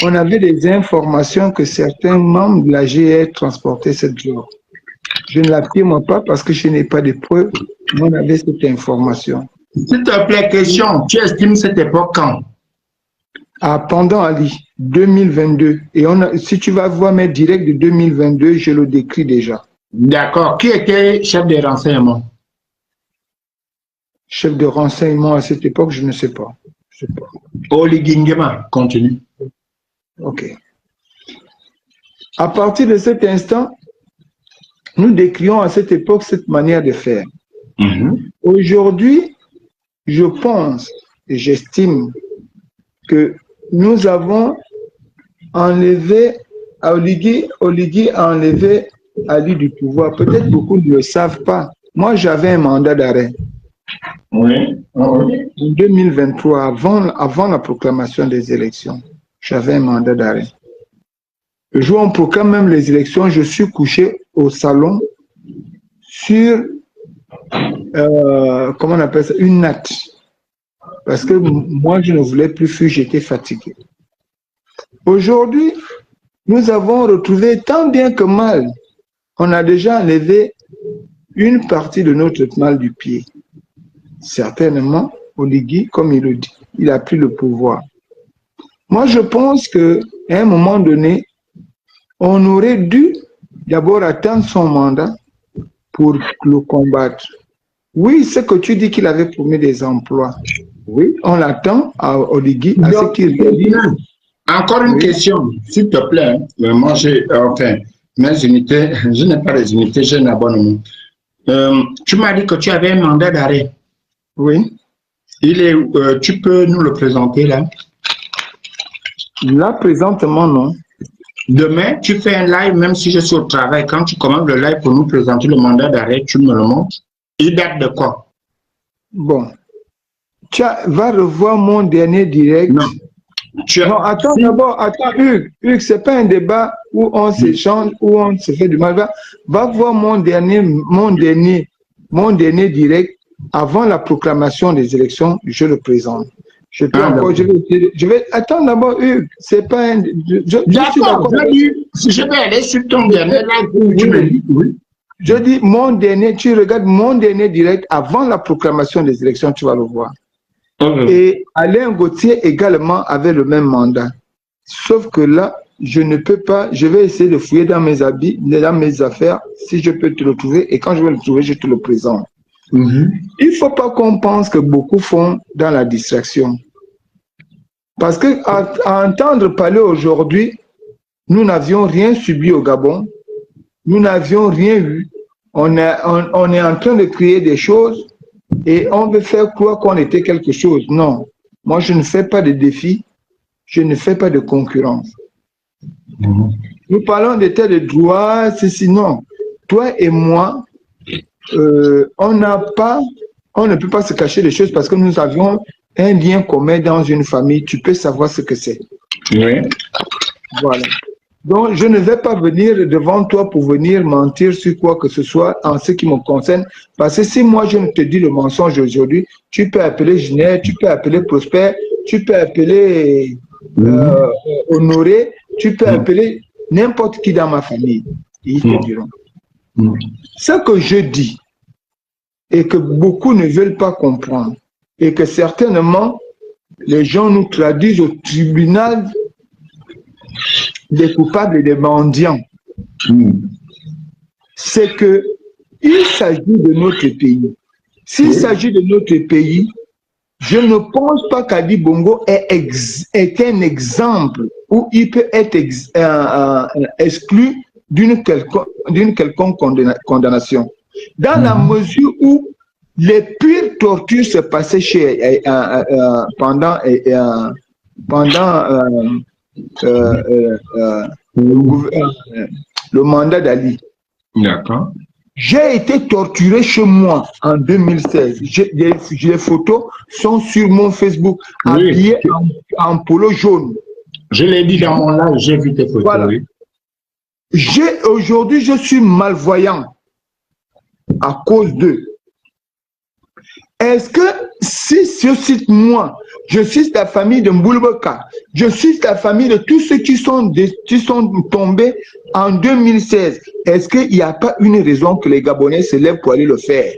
on avait des informations que certains membres de la GR transportaient cette drogue. Je ne l'affirme pas parce que je n'ai pas de preuves, mais on avait cette information. S'il te plaît, question, tu estimes cette époque quand? Pendant Ali, 2022. Et si tu vas voir mes directs de 2022, je le décris déjà. D'accord. Qui était chef de renseignement? Chef de renseignement à cette époque, je ne sais pas. Oligui Nguema, continue. Ok. À partir de cet instant, nous décrions à cette époque cette manière de faire. Aujourd'hui, je pense et j'estime que nous avons enlevé, Oligui a enlevé Ali du pouvoir. Peut-être beaucoup ne le savent pas. Moi, j'avais un mandat d'arrêt. Oui. En 2023, avant la proclamation des élections, j'avais un mandat d'arrêt. Le jour où on proclame même les élections, je suis couché au salon sur, comment on appelle ça, une natte. Parce que moi, je ne voulais plus fuir, j'étais fatigué. Aujourd'hui, nous avons retrouvé tant bien que mal. On a déjà enlevé une partie de notre mal du pied. Certainement, Oligui, comme il le dit, il a pris le pouvoir. Moi, je pense qu'à un moment donné, on aurait dû d'abord attendre son mandat pour le combattre. Oui, ce que tu dis qu'il avait promis des emplois. Oui, on l'attend à Oligui, à ce qu'il réalise. Encore une question, s'il te plaît. Moi, j'ai, enfin, mes unités, je n'ai pas les unités, j'ai un abonnement. Tu m'as dit que tu avais un mandat d'arrêt. Oui. Il est, tu peux nous le présenter là? Là, présentement, non. Demain, tu fais un live, même si je suis au travail. Quand tu commences le live pour nous présenter le mandat d'arrêt, tu me le montres. Il date de quoi? Bon. Tu vas revoir mon dernier direct. Non. Non, attends d'abord, attends, Hugues. Hugues, ce n'est pas un débat où on s'échange, où on se fait du mal. Va voir mon dernier direct avant la proclamation des élections, je le présente. Je peux encore, je vais attends d'abord, Hugues. C'est pas un. D'accord, si je vais aller sur ton dernier live, tu me dis, oui. Je dis mon dernier, tu regardes mon dernier direct avant la proclamation des élections, tu vas le voir. Et Alain Gauthier également avait le même mandat. Sauf que là, je ne peux pas, je vais essayer de fouiller dans mes habits, dans mes affaires, si je peux te le trouver. Et quand je vais le trouver, je te le présente. Il ne faut pas qu'on pense que beaucoup font dans la distraction. Parce que à entendre parler aujourd'hui, nous n'avions rien subi au Gabon. Nous n'avions rien eu. On est en train de créer des choses et on veut faire croire qu'on était quelque chose. Non. Moi, je ne fais pas de défis. Je ne fais pas de concurrence. Nous parlons d'état de droit, ceci, non. Toi et moi, on ne peut pas se cacher les choses parce que nous avions un lien commun dans une famille. Tu peux savoir ce que c'est. Oui. Voilà. Donc, je ne vais pas venir devant toi pour venir mentir sur quoi que ce soit en ce qui me concerne. Parce que si moi, je ne te dis le mensonge aujourd'hui, tu peux appeler Ginette, tu peux appeler Prosper, tu peux appeler Honoré, tu peux appeler n'importe qui dans ma famille. Ils te diront. Ce que je dis et que beaucoup ne veulent pas comprendre et que certainement les gens nous traduisent au tribunal des coupables et des mendiants, c'est que il s'agit de notre pays. S'il s'agit de notre pays, je ne pense pas qu'Ali Bongo est un exemple où il peut être exclu d'une quelconque condamnation. Dans la mesure où les pires tortures se passaient pendant le mandat d'Ali. D'accord. J'ai été torturé chez moi en 2016. Les photos sont sur mon Facebook, habillé en polo jaune. Je l'ai dit dans mon live, j'ai vu tes photos. Voilà. Oui. Aujourd'hui, je suis malvoyant à cause d'eux. Est-ce que si je cite moi, je cite la famille de Mboulbeka, je cite la famille de tous ceux qui sont tombés en 2016, est-ce qu'il n'y a pas une raison que les Gabonais se lèvent pour aller le faire?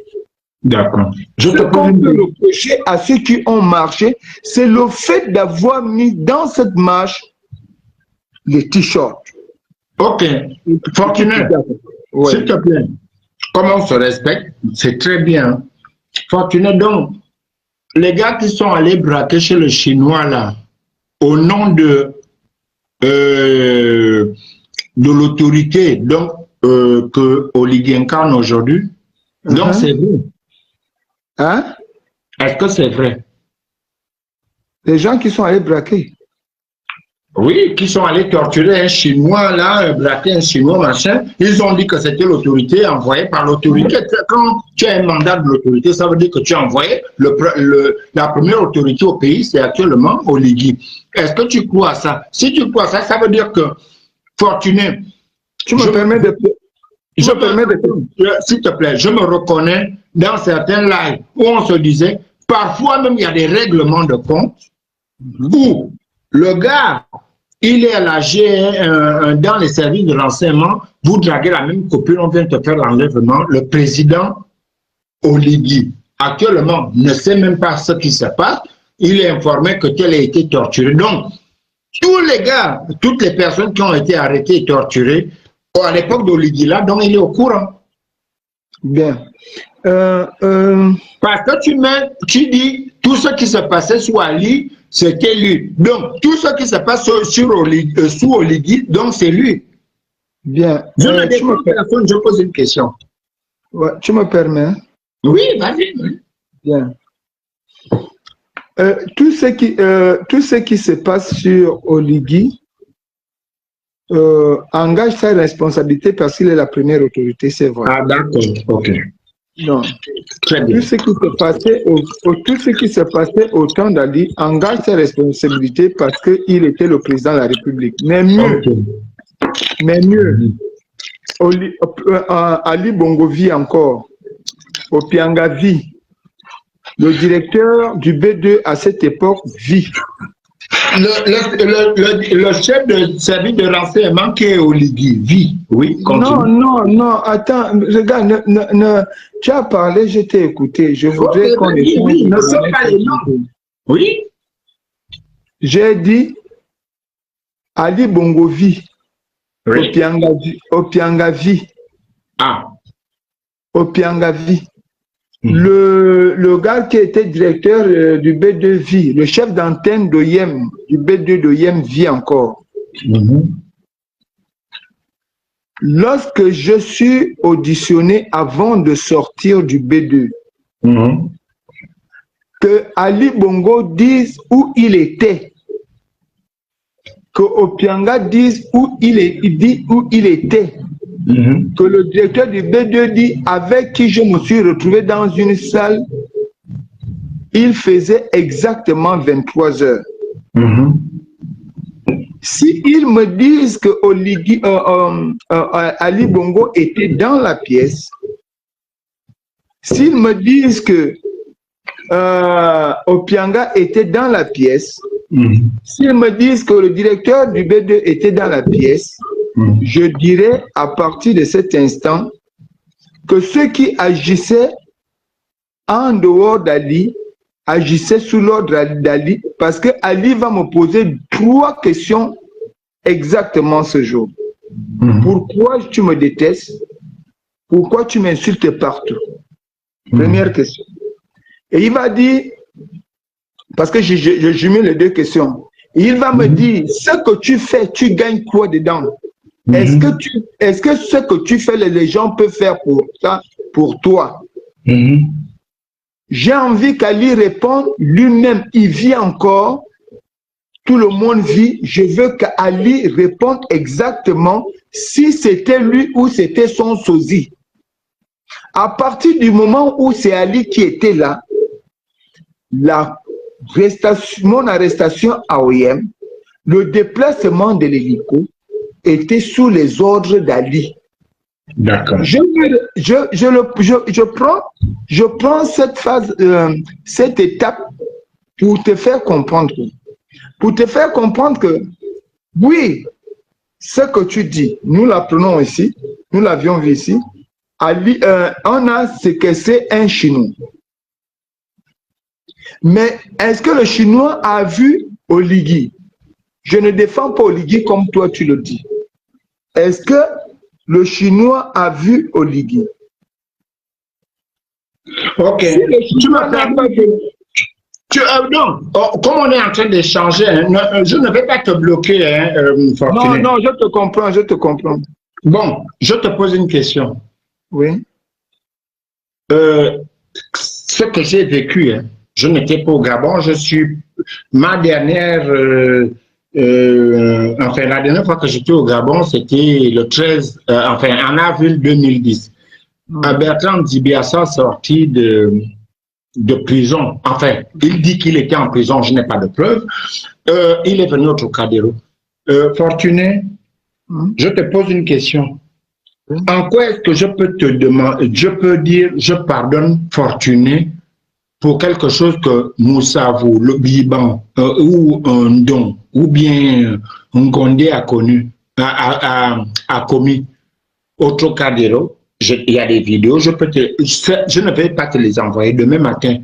D'accord. Ce qu'on peut reprocher à ceux qui ont marché, c'est le fait d'avoir mis dans cette marche les t-shirts. Ok. Fortuné, s'il te plaît, comme on se respecte, c'est très bien. Fortuné, donc, les gars qui sont allés braquer chez le Chinois, là, au nom de l'autorité donc que Oligui incarne aujourd'hui, donc c'est vrai. Hein? Est-ce que c'est vrai? Les gens qui sont allés braquer. Oui, qui sont allés torturer un Chinois, là, braquer un Chinois, machin. Ils ont dit que c'était l'autorité envoyée par l'autorité. Quand tu as un mandat de l'autorité, ça veut dire que tu as envoyé la première autorité au pays, c'est actuellement Oligui. Est-ce que tu crois à ça? Si tu crois à ça, ça veut dire que, Fortuné, tu me permets de... S'il te plaît, je me reconnais dans certains lives où on se disait, parfois même il y a des règlements de compte où le gars, il est à la dans les services de renseignement, vous draguez la même copine, on vient te faire l'enlèvement, le président Oligui, actuellement, ne sait même pas ce qui se passe, il est informé que tel a été torturé. Donc, tous les gars, toutes les personnes qui ont été arrêtées et torturées, à l'époque d'Oligui là, donc il est au courant. Bien. Parce que tu dis, tout ce qui se passait sous Ali, c'était lui. Donc, tout ce qui se passe sous Oligui, donc c'est lui. Bien. Je ne défends personne, je pose une question. Ouais, tu me permets? Oui, vas-y. Bien. Tout ce qui se passe sur Oligui engage sa responsabilité parce qu'il est la première autorité, c'est vrai. Ah, d'accord, ok. Non. Très bien. Tout ce qui se passait au temps d'Ali engage sa responsabilité parce qu'il était le président de la République. Mais mieux, Ali Bongo vit encore. Opianga vit. Le directeur du B2 à cette époque vit. Le chef de service de renseignement qui est Oligui vit. Oui, continue. Non, attends, regarde, tu as parlé, je t'ai écouté. Je voudrais qu'on échange. Oui, ne sais pas les noms. Oui. J'ai dit Ali Bongo vit. Oui. Opianga vit. Ah. Opianga vit. Le gars qui était directeur du B2 vit, le chef d'antenne d'OIM, du B2 d'OIM vit encore. Lorsque je suis auditionné avant de sortir du B2, que Ali Bongo dise où il était, que Opianga dise où il était, que le directeur du B2 dit avec qui je me suis retrouvé dans une salle, il faisait exactement 23 heures. Si ils me disent que Ali Bongo était dans la pièce, s'ils me disent que Opianga était dans la pièce, s'ils me disent que le directeur du B2 était dans la pièce, je dirais à partir de cet instant que ceux qui agissaient en dehors d'Ali agissaient sous l'ordre d'Ali, parce que Ali va me poser 3 questions exactement ce jour. Pourquoi tu me détestes? Pourquoi tu m'insultes partout? Première question. Et il va dire, parce que je jumelle les 2 questions, il va me dire, ce que tu fais, tu gagnes quoi dedans? Est-ce que ce que tu fais, les gens peuvent faire pour toi? J'ai envie qu'Ali réponde lui-même, il vit encore, tout le monde vit, je veux qu'Ali réponde exactement si c'était lui ou c'était son sosie. À partir du moment où c'est Ali qui était là, mon arrestation à OIM, le déplacement de l'hélico était sous les ordres d'Ali. D'accord. Je prends cette phase, cette étape pour te faire comprendre. Pour te faire comprendre que, oui, ce que tu dis, nous l'apprenons ici, nous l'avions vu ici, Ali, on a ce que c'est un Chinois. Mais est-ce que le Chinois a vu Oligui? Je ne défends pas Oligui comme toi tu le dis. Est-ce que le Chinois a vu Oligui? Ok. Si tu m'as pas non, comme on est en train d'échanger, je ne vais pas te bloquer, Fortuné. Non, je te comprends. Bon, je te pose une question. Oui. Ce que j'ai vécu, je n'étais pas au Gabon, ma dernière, la dernière fois que j'étais au Gabon, c'était le 13, en avril 2010. Bertrand Dibiassa sorti de prison. Enfin, il dit qu'il était en prison, je n'ai pas de preuves. Il est venu au Trocadéro. Fortuné, je te pose une question. En quoi est-ce que je peux te demander, je peux dire, je pardonne Fortuné pour quelque chose que Moussavou, le Biban, ou un don, ou bien un Condé a connu, a commis au Trocadéro. Il y a des vidéos, je ne vais pas te les envoyer demain matin.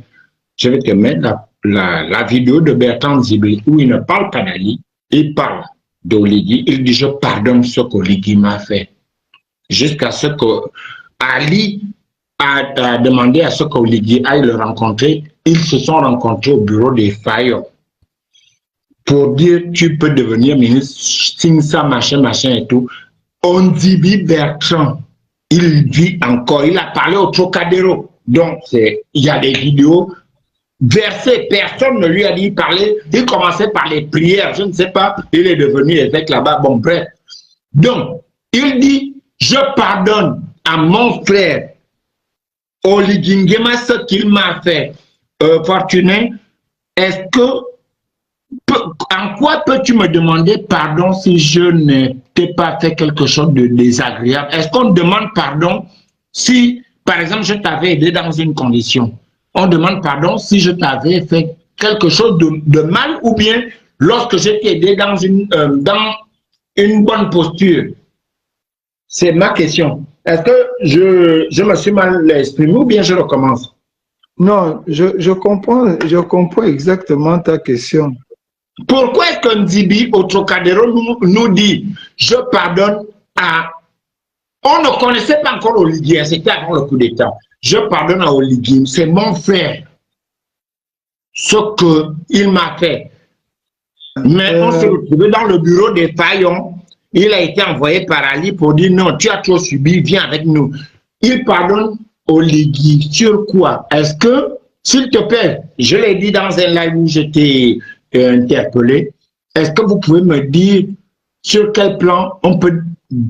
Je vais te mettre la vidéo de Bertrand Zibé où il ne parle pas d'Ali, il parle d'Oligui. Il dit je pardonne ce qu'Oligui m'a fait. Jusqu'à ce que Ali a demandé à ce qu'Oligui aille le rencontrer. Ils se sont rencontrés au bureau des Fayot pour dire tu peux devenir ministre, signe ça, machin, machin et tout. Ondibi Bertrand, il vit encore, il a parlé au Trocadéro. Donc, il y a des vidéos versées, personne ne lui a dit parler. Il commençait par les prières, je ne sais pas, il est devenu évêque là-bas, bon bref. Donc, il dit, je pardonne à mon frère Oligui Nguema ce qu'il m'a fait. Fortuné, est-ce que en quoi peux-tu me demander pardon si je ne t'ai pas fait quelque chose de désagréable? Est-ce qu'on demande pardon si, par exemple, je t'avais aidé dans une condition? On demande pardon si je t'avais fait quelque chose de mal ou bien lorsque je t'ai aidé dans une bonne posture? C'est ma question. Est-ce que je me suis mal exprimé ou bien je recommence? Non, je comprends exactement ta question. Pourquoi est-ce que Ndibi au Trocadéro nous dit je pardonne à... On ne connaissait pas encore Oligui, c'était avant le coup d'État. Je pardonne à Oligui, c'est mon frère. Ce qu'il m'a fait. Mais on s'est retrouvé dans le bureau des Fayons. Il a été envoyé par Ali pour dire non, tu as trop subi, viens avec nous. Il pardonne Oligui. Sur quoi? Est-ce que, s'il te plaît, je l'ai dit dans un live où j'étais interpellé, est-ce que vous pouvez me dire sur quel plan on peut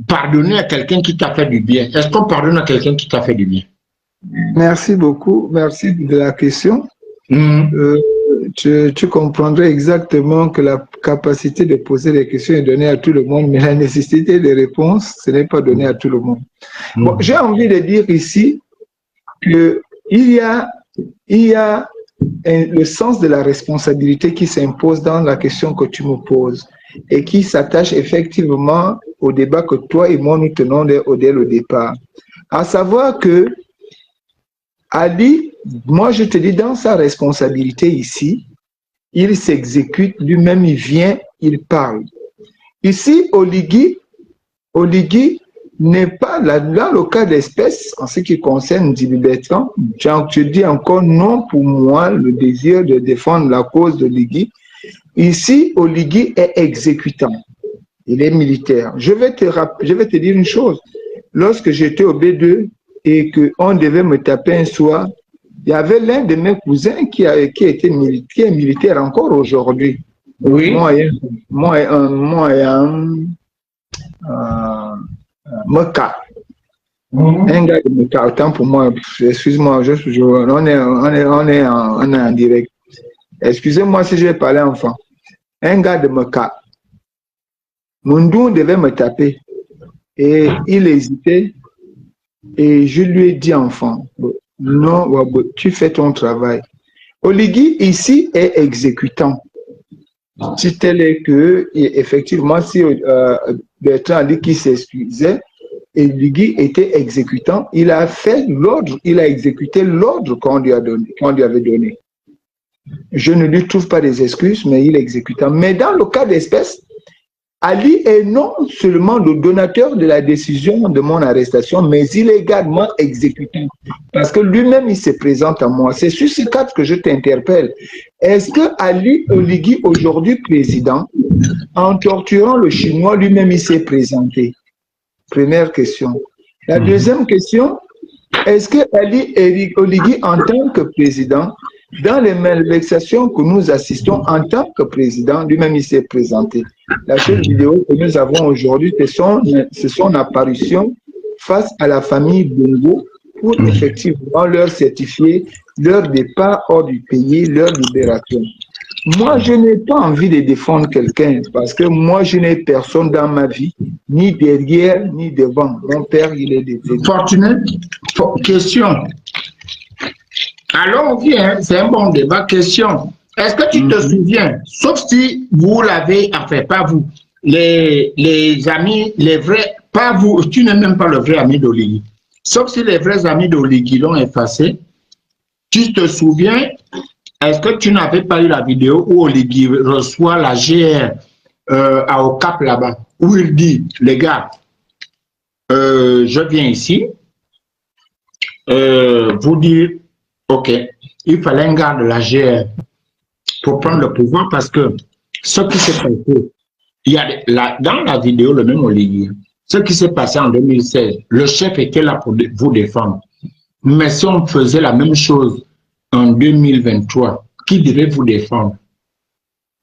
pardonner à quelqu'un qui t'a fait du bien? Est-ce qu'on pardonne à quelqu'un qui t'a fait du bien? Merci beaucoup, merci de la question. Tu comprendrais exactement que la capacité de poser des questions est donnée à tout le monde, mais la nécessité des réponses, ce n'est pas donné à tout le monde. Bon, j'ai envie de dire ici qu'il y a le sens de la responsabilité qui s'impose dans la question que tu me poses et qui s'attache effectivement au débat que toi et moi nous tenons dès le départ. À savoir que Ali, moi je te dis, dans sa responsabilité ici, il s'exécute lui-même, il vient, il parle. Ici, Oligui n'est pas là, dans le cas d'espèce, en ce qui concerne Ndibi Bertrand, je dis encore non pour moi le désir de défendre la cause d'Oligui. Ici, Oligui est exécutant, il est militaire. Je vais te dire une chose, lorsque j'étais au B2 et qu'on devait me taper un soir, il y avait l'un de mes cousins qui est militaire encore aujourd'hui. Oui. Moi et un Meka. Un gars de Meka, autant pour moi, excuse-moi, on est en direct. Excusez-moi si je vais parler enfant. Un gars de Meka. Mundou devait me taper. Et il hésitait. Et je lui ai dit, enfant, non, tu fais ton travail. Oligui, ici, est exécutant. Si tel est que, effectivement, si Bertrand a dit qu'il s'excusait, Oligui était exécutant, il a fait l'ordre, il a exécuté l'ordre qu'on lui avait donné. Je ne lui trouve pas des excuses, mais il est exécutant. Mais dans le cas d'espèce, Ali est non seulement le donateur de la décision de mon arrestation, mais il est également exécutant. Parce que lui-même, il se présente à moi. C'est sur ce cadre que je t'interpelle. Est-ce que Ali Oligui, aujourd'hui président, en torturant le Chinois, lui-même, il s'est présenté? Première question. La deuxième question, est-ce que Ali Oligui, en tant que président, dans les malversations que nous assistons en tant que président, lui-même il s'est présenté. La seule vidéo que nous avons aujourd'hui, c'est son apparition face à la famille Bongo pour effectivement leur certifier leur départ hors du pays, leur libération. Moi, je n'ai pas envie de défendre quelqu'un parce que moi, je n'ai personne dans ma vie, ni derrière, ni devant. Mon père, il est décédé. Fortuné, question. Allons-y, hein, c'est un bon débat. Question. Est-ce que tu te souviens, sauf si vous l'avez, enfin, pas vous, les amis, les vrais, pas vous, tu n'es même pas le vrai ami d'Oligui. Sauf si les vrais amis d'Oligui l'ont effacé, tu te souviens, est-ce que tu n'avais pas eu la vidéo où Oligui reçoit la GR à Ocap là-bas, où il dit, les gars, je viens ici, vous dire, ok, il fallait un gars de la GR pour prendre le pouvoir parce que ce qui s'est passé, il y a dans la vidéo, le même Oligui, ce qui s'est passé en 2016, le chef était là pour vous défendre. Mais si on faisait la même chose en 2023, qui devait vous défendre?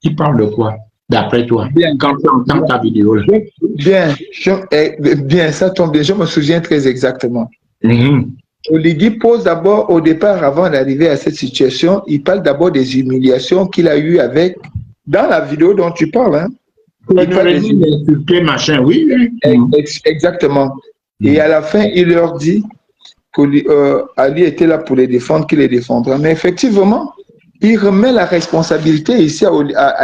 Qui parle de quoi, d'après toi, Bien. quand tu entends ta vidéo là? Bien, ça tombe bien. Je me souviens très exactement. Oligui pose d'abord, au départ, avant d'arriver à cette situation, il parle d'abord des humiliations qu'il a eues avec, dans la vidéo dont tu parles, hein. Machin, oui. Exactement. Et à la fin, il leur dit qu'Ali était là pour les défendre, qu'il les défendra. Mais effectivement, il remet la responsabilité ici à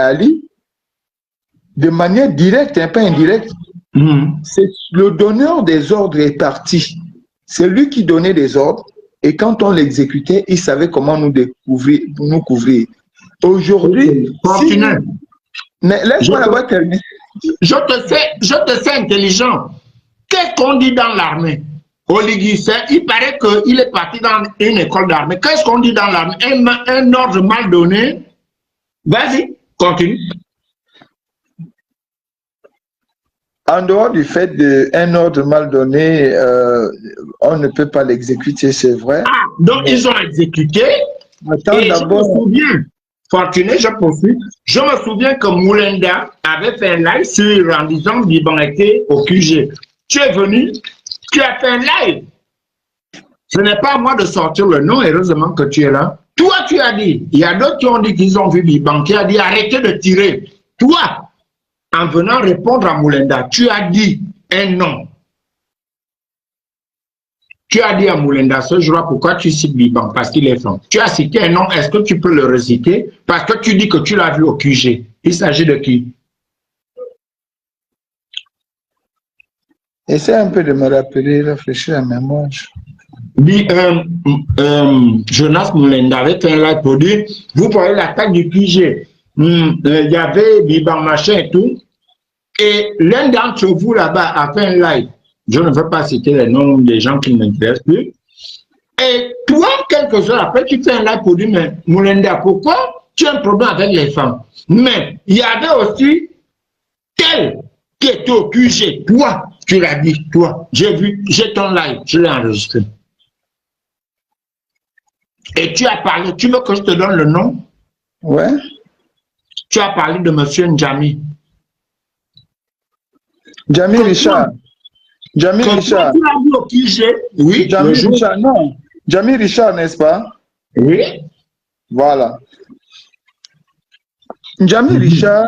Ali de manière directe, hein, pas indirecte. C'est le donneur des ordres est parti. C'est lui qui donnait des ordres et quand on l'exécutait, il savait comment nous couvrir. Aujourd'hui, mais laisse-moi d'abord terminer. Je te sais intelligent. Qu'est-ce qu'on dit dans l'armée? Oligui, il paraît qu'il est parti dans une école d'armée. Qu'est-ce qu'on dit dans l'armée? Un ordre mal donné. Vas-y, continue. En dehors du fait d'un ordre mal donné, on ne peut pas l'exécuter, c'est vrai. Ah, donc ils ont exécuté. Attends, et je me souviens, Fortuné, je poursuis. Je me souviens que Moulenda avait fait un live sur en disant Biban était au QG. Tu es venu, tu as fait un live. Ce n'est pas à moi de sortir le nom, heureusement que tu es là. Toi, tu as dit, il y a d'autres qui ont dit qu'ils ont vu Biban, qui a dit arrêtez de tirer. Toi, en venant répondre à Moulenda, tu as dit un nom. Tu as dit à Moulenda ce jour-là, pourquoi tu cites Biban? Parce qu'il est franc. Tu as cité un nom, est-ce que tu peux le réciter? Parce que tu dis que tu l'as vu au QG. Il s'agit de qui? Essaie un peu de me rappeler, réfléchir à ma mémoire. Jonas Moulenda avait fait un live pour dire, vous voyez l'attaque du QG. Il y avait Biban machin et tout. Et l'un d'entre vous là-bas a fait un live. Je ne veux pas citer les noms des gens qui ne m'intéressent plus. Et toi, quelques heures après, tu fais un live pour dire, mais Moulenda, pourquoi tu as un problème avec les femmes? Mais il y avait aussi tel qui était au QG. Toi, tu l'as dit, toi. J'ai ton live, je l'ai enregistré. Et tu as parlé, tu veux que je te donne le nom? Ouais. Tu as parlé de M. Ndjami. Ndjami Richard. Ndjami Richard. Tu l'as vu au QG? Oui. Ndjami Richard, non. Ndjami Richard, n'est-ce pas? Oui. Voilà. Ndjami Richard,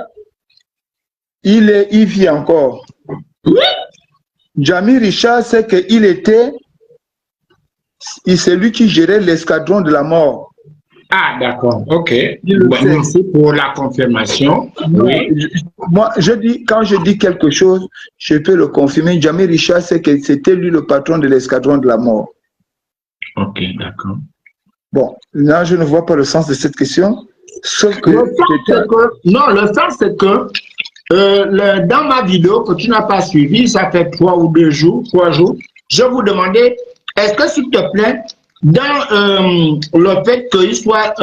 il vit encore. Oui. Ndjami Richard, c'est qu'il était, c'est lui qui gérait l'escadron de la mort. Ah, d'accord, ok. Bon, merci pour la confirmation. Oui. Moi, quand je dis quelque chose, je peux le confirmer. Ndjami Richard, c'était lui le patron de l'escadron de la mort. Ok, d'accord. Bon, là, je ne vois pas le sens de cette question. Sauf que. Non, le sens, c'est que dans ma vidéo que tu n'as pas suivie, ça fait 3 jours, je vous demandais, est-ce que s'il te plaît, dans le fait qu'il soit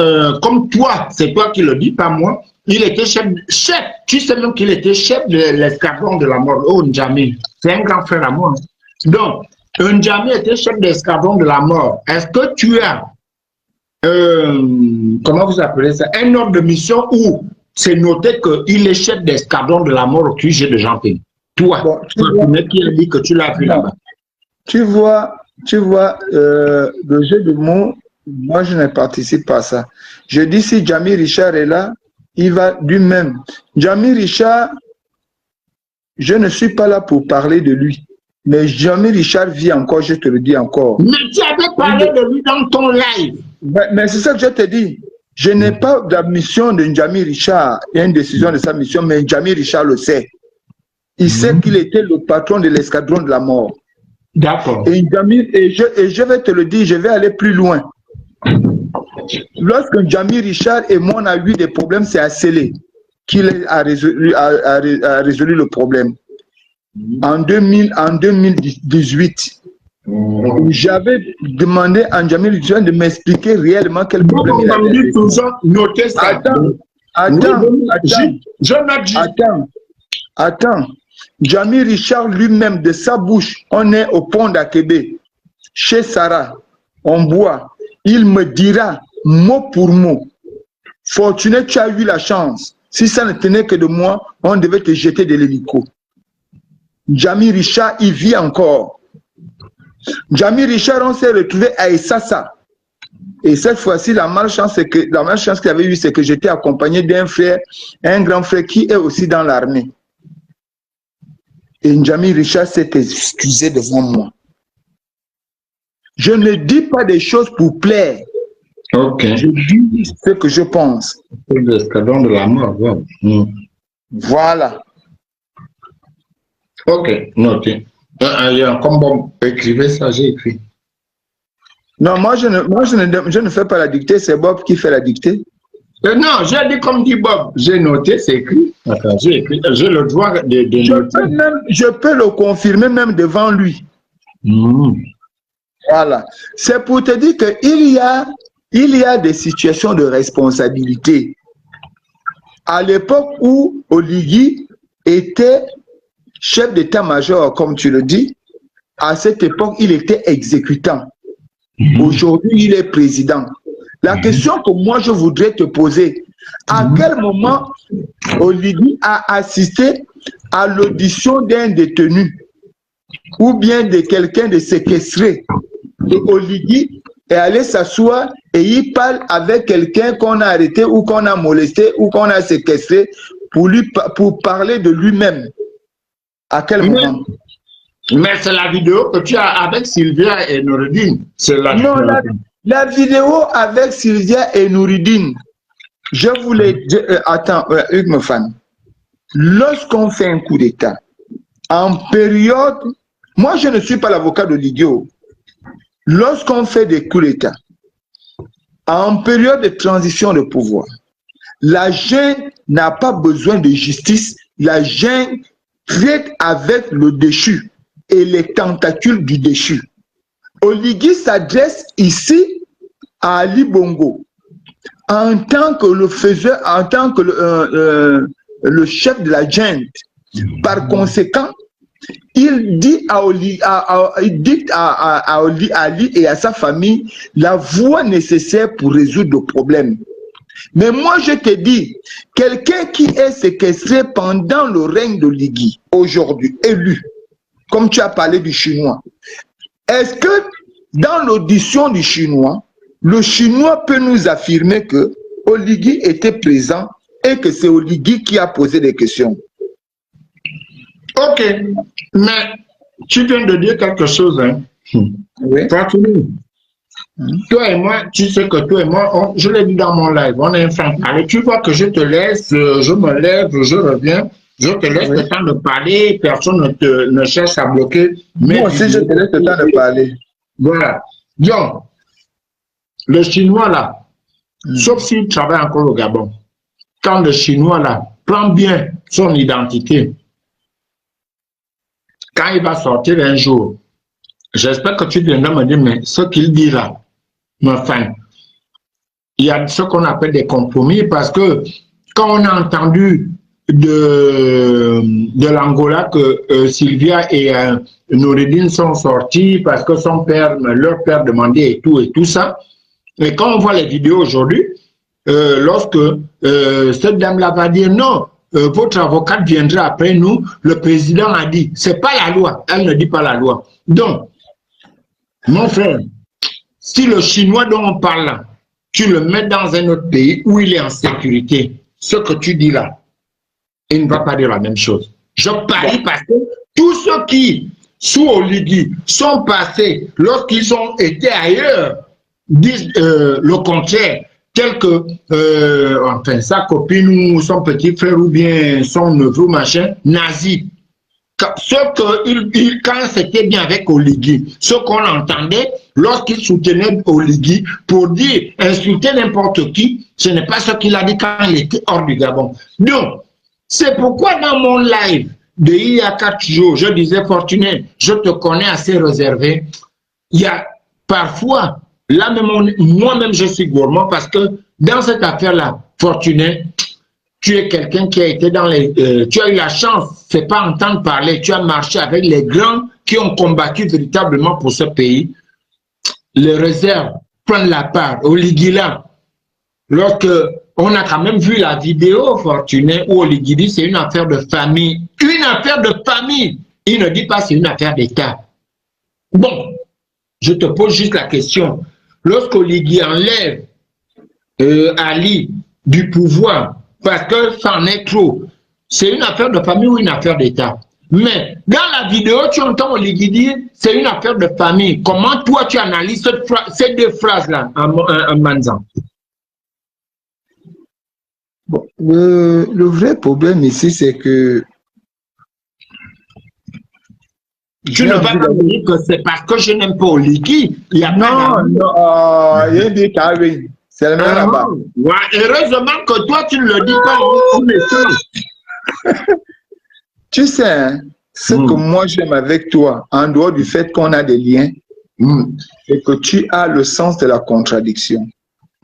comme toi, c'est toi qui le dis, pas moi, il était chef, tu sais même qu'il était chef de l'escadron de la mort, oh Ndjami, c'est un grand frère à moi. Donc, Ndjami était chef de l'escadron de la mort. Est-ce que tu as, comment vous appelez ça, un ordre de mission où c'est noté qu'il est chef d'escadron de la mort au QG de Jean-Pierre? Toi, bon, qui a dit que tu l'as vu là-bas. Tu vois, le jeu de mots, moi je ne participe pas à ça. Je dis si Ndjami Richard est là, il va lui-même. Djamil Richard, je ne suis pas là pour parler de lui. Mais Djamil Richard vit encore, je te le dis encore. Mais tu avais parlé de lui dans ton live. Mais c'est ça que je te dis. Je n'ai pas la mission de Djamil Richard. Il y a une décision de sa mission, mais Djamil Richard le sait. Il sait qu'il était le patron de l'escadron de la mort. D'accord. Et je vais te le dire, je vais aller plus loin. Lorsque Djamil Richard et moi on a eu des problèmes, c'est à Sélé qu'il a résolu le problème. En 2018, j'avais demandé à Djamil Richard de m'expliquer réellement quel problème il avait. Noter ça. Attends. Djamil Richard lui-même, de sa bouche, on est au pont d'Akébé, chez Sarah, on boit. Il me dira mot pour mot, Fortuné, tu as eu la chance. Si ça ne tenait que de moi, on devait te jeter de l'hélico. Djamil Richard, il vit encore. Djamil Richard, on s'est retrouvé à Essassa. Et cette fois-ci, la malchance qu'il avait eue, c'est que j'étais accompagné d'un frère, un grand frère qui est aussi dans l'armée. Et Djamil Richard s'est excusé devant moi. Je ne dis pas des choses pour plaire. Ok. Je dis ce que je pense. L'escadron de la mort. Voilà. Ok, noté. Comme bon, écrivez ça, j'ai écrit. Non, moi je ne fais pas la dictée, c'est Bob qui fait la dictée. Non, j'ai dit comme dit Bob, j'ai noté, c'est écrit. Attends, j'ai écrit, j'ai le droit de noter. Je peux le confirmer même devant lui. Voilà. C'est pour te dire qu'il y a des situations de responsabilité. À l'époque où Oligui était chef d'état-major, comme tu le dis, à cette époque, il était exécutant. Aujourd'hui, il est président. La question que moi, je voudrais te poser, à quel moment Oligui a assisté à l'audition d'un détenu ou bien de quelqu'un de séquestré? Et Oligui est allé s'asseoir et il parle avec quelqu'un qu'on a arrêté ou qu'on a molesté ou qu'on a séquestré pour parler de lui-même. À quel moment? Mais c'est la vidéo que tu as avec Sylvia et Noureddine. Non, la vidéo avec Sylvia et Noureddine. Je voulais... attends, Hugues Mofan. Lorsqu'on fait un coup d'État, en période... Moi, je ne suis pas l'avocat de l'idiot. Lorsqu'on fait des coups d'État, en période de transition de pouvoir, la junte n'a pas besoin de justice. La junte traite avec le déchu et les tentacules du déchu. Oligui s'adresse ici à Ali Bongo en tant que le faiseur, en tant que le chef de la junte. Par conséquent, il dit à Ali et à sa famille la voie nécessaire pour résoudre le problème. Mais moi, je te dis, quelqu'un qui est séquestré pendant le règne d'Oligui, aujourd'hui élu, comme tu as parlé du Chinois, est-ce que dans l'audition du Chinois, le Chinois peut nous affirmer que Oligui était présent et que c'est Oligui qui a posé des questions? Ok, mais tu viens de dire quelque chose, hein? Oui. Toi et moi, tu sais que toi et moi, je l'ai dit dans mon live, on est en train de parler. Tu vois que je te laisse, je me lève, je reviens, je te laisse le temps de parler, personne ne cherche à bloquer. Mais moi aussi, je te laisse le temps de parler. Voilà. Donc, le Chinois là, sauf s'il travaille encore au Gabon, quand le Chinois là prend bien son identité, quand il va sortir un jour, j'espère que tu viendras me dire, mais ce qu'il dit là, enfin, il y a ce qu'on appelle des compromis parce que quand on a entendu de l'Angola que Sylvia et Noureddine sont sortis parce que leur père demandait et tout ça, et quand on voit les vidéos aujourd'hui, lorsque cette dame-là va dire non, votre avocate viendra après nous, le président a dit, c'est pas la loi, elle ne dit pas la loi. Donc, mon frère, si le Chinois dont on parle là, tu le mets dans un autre pays où il est en sécurité, ce que tu dis là, il ne va pas dire la même chose. Je parie parce que tous ceux qui, sous Oligui, sont passés, lorsqu'ils ont été ailleurs, disent le contraire, tel que enfin, sa copine ou son petit frère ou bien son neveu, machin, nazi. Quand c'était bien avec Oligui, ce qu'on entendait lorsqu'il soutenait Oligui pour dire insulter n'importe qui, ce n'est pas ce qu'il a dit quand il était hors du Gabon. Donc, c'est pourquoi dans mon live de il y a 4 jours, je disais Fortuné, je te connais assez réservé. Il y a parfois, là même moi-même je suis gourmand parce que dans cette affaire-là, Fortuné, tu es quelqu'un qui a été dans les... tu as eu la chance, c'est pas entendre parler, tu as marché avec les grands qui ont combattu véritablement pour ce pays. Les réserves prennent la part. Oligui là, lorsque on a quand même vu la vidéo, Fortuné, où Oligui dit c'est une affaire de famille. Une affaire de famille. Il ne dit pas c'est une affaire d'État. Bon, je te pose juste la question. Lorsqu'Oligui enlève Ali du pouvoir, parce que ça en est trop. C'est une affaire de famille ou une affaire d'État. Mais dans la vidéo, tu entends Oligui dire c'est une affaire de famille. Comment toi tu analyses ces deux phrases-là en Manzan? Bon, le vrai problème ici, c'est que... Tu ne vas pas me dire que c'est parce que je n'aime pas Oligui. Il y a non, il y a des carrés. C'est le même là-bas. Ouais, heureusement que toi, tu ne le dis pas. Tu sais, hein, ce que moi j'aime avec toi, en dehors du fait qu'on a des liens, c'est que tu as le sens de la contradiction.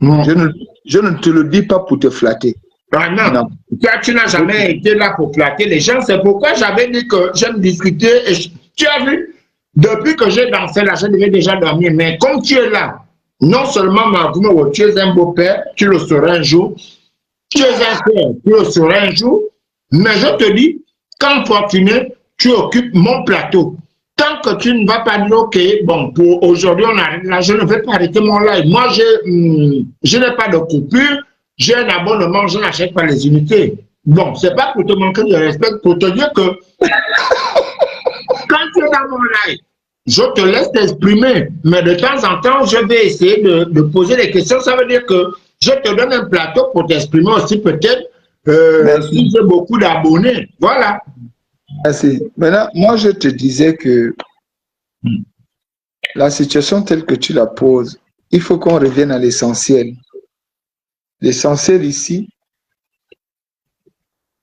Je ne te le dis pas pour te flatter. Ah non. Toi, tu n'as jamais été là pour flatter les gens. C'est pourquoi j'avais dit que j'aime discuter. Et tu as vu, depuis que j'ai dansé là, je devais déjà dormir. Mais comme tu es là, non seulement Magouno, tu es un beau-père, tu le seras un jour. Tu es un père, tu le seras un jour. Mais je te dis, quand Fortuné, tu occupes mon plateau. Tant que tu ne vas pas dire, OK, bon, pour aujourd'hui, on arrête là, je ne vais pas arrêter mon live. Moi, je n'ai pas de coupure, j'ai un abonnement, je n'achète pas les unités. Bon, c'est pas pour te manquer de respect, pour te dire que quand tu es dans mon live, je te laisse t'exprimer, mais de temps en temps, je vais essayer de poser des questions. Ça veut dire que je te donne un plateau pour t'exprimer aussi, peut-être, si j'ai beaucoup d'abonnés. Voilà. Merci. Maintenant, moi, je te disais que la situation telle que tu la poses, il faut qu'on revienne à l'essentiel. L'essentiel ici,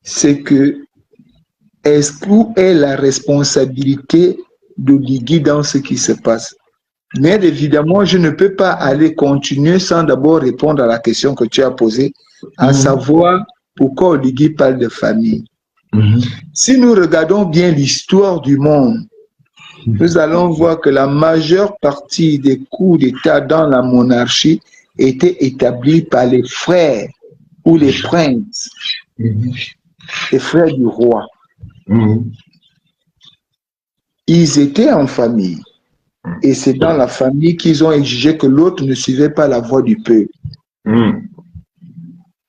c'est que où est la responsabilité d'Oligui dans ce qui se passe? Mais évidemment, je ne peux pas aller continuer sans d'abord répondre à la question que tu as posée, à savoir pourquoi Oligui parle de famille. Si nous regardons bien l'histoire du monde, nous allons voir que la majeure partie des coups d'État dans la monarchie étaient établis par les frères ou les princes, les frères du roi. Ils étaient en famille. Et c'est dans la famille qu'ils ont exigé que l'autre ne suivait pas la voie du peuple.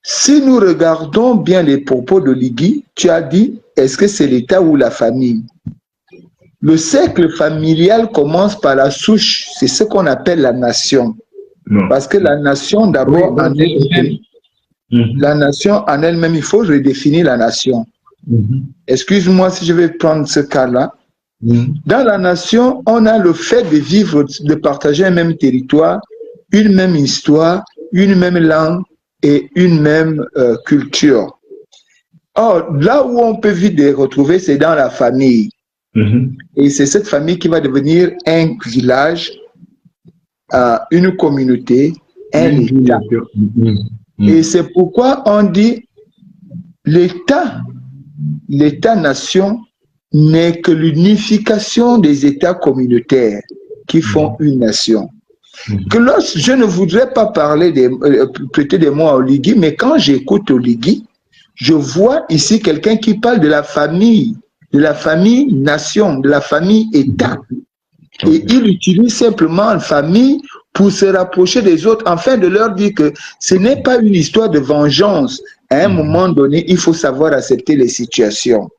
Si nous regardons bien les propos d'Oligui, tu as dit, est-ce que c'est l'État ou la famille? Le cercle familial commence par la souche, c'est ce qu'on appelle la nation. Parce que la nation, d'abord, en elle-même, la nation en elle-même, il faut redéfinir la nation. Excuse-moi si je vais prendre ce cas-là. Dans la nation, on a le fait de vivre, de partager un même territoire, une même histoire, une même langue et une même culture. Or, là où on peut vite les retrouver, c'est dans la famille. Et c'est cette famille qui va devenir un village, une communauté, un État. Et c'est pourquoi on dit l'État-nation n'est que l'unification des États communautaires qui font une nation. Je ne voudrais pas parler prêter des mots à Oligui, mais quand j'écoute Oligui, je vois ici quelqu'un qui parle de la famille nation, de la famille État. Et il utilise simplement la famille pour se rapprocher des autres, afin de leur dire que ce n'est pas une histoire de vengeance, À un moment donné, il faut savoir accepter les situations.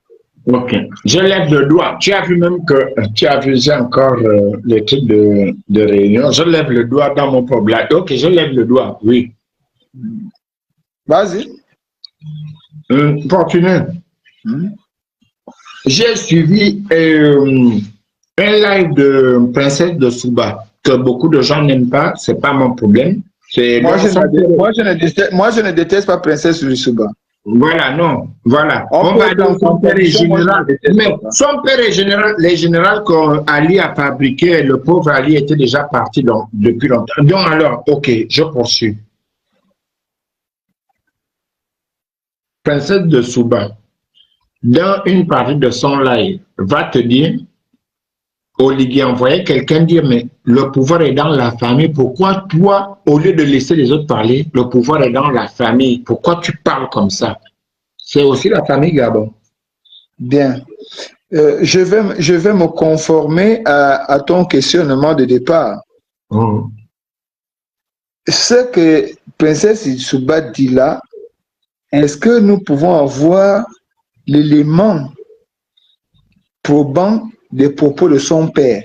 Ok. Je lève le doigt. Tu as vu même que tu as vu encore le truc de réunion. Je lève le doigt dans mon problème. Ok, je lève le doigt, oui. Vas-y. Fortuné. J'ai suivi un live de Princesse de Souba que beaucoup de gens n'aiment pas. C'est pas mon problème. Moi, je ne déteste pas Princesse de Souba. Voilà, non, voilà. On va dire son père est général. Mais son père est général, les généraux qu'Ali a fabriqué, le pauvre Ali était déjà parti depuis longtemps. Donc alors, ok, je poursuis. Princesse de Souba, dans une partie de son live, va te dire, Oligui envoyait quelqu'un dire, mais le pouvoir est dans la famille, pourquoi toi, au lieu de laisser les autres parler, le pouvoir est dans la famille, pourquoi tu parles comme ça? C'est aussi la famille Gabon. Bien. Je vais me conformer à ton questionnement de départ. Ce que Princesse Souba dit là, est-ce que nous pouvons avoir l'élément probant des propos de son père?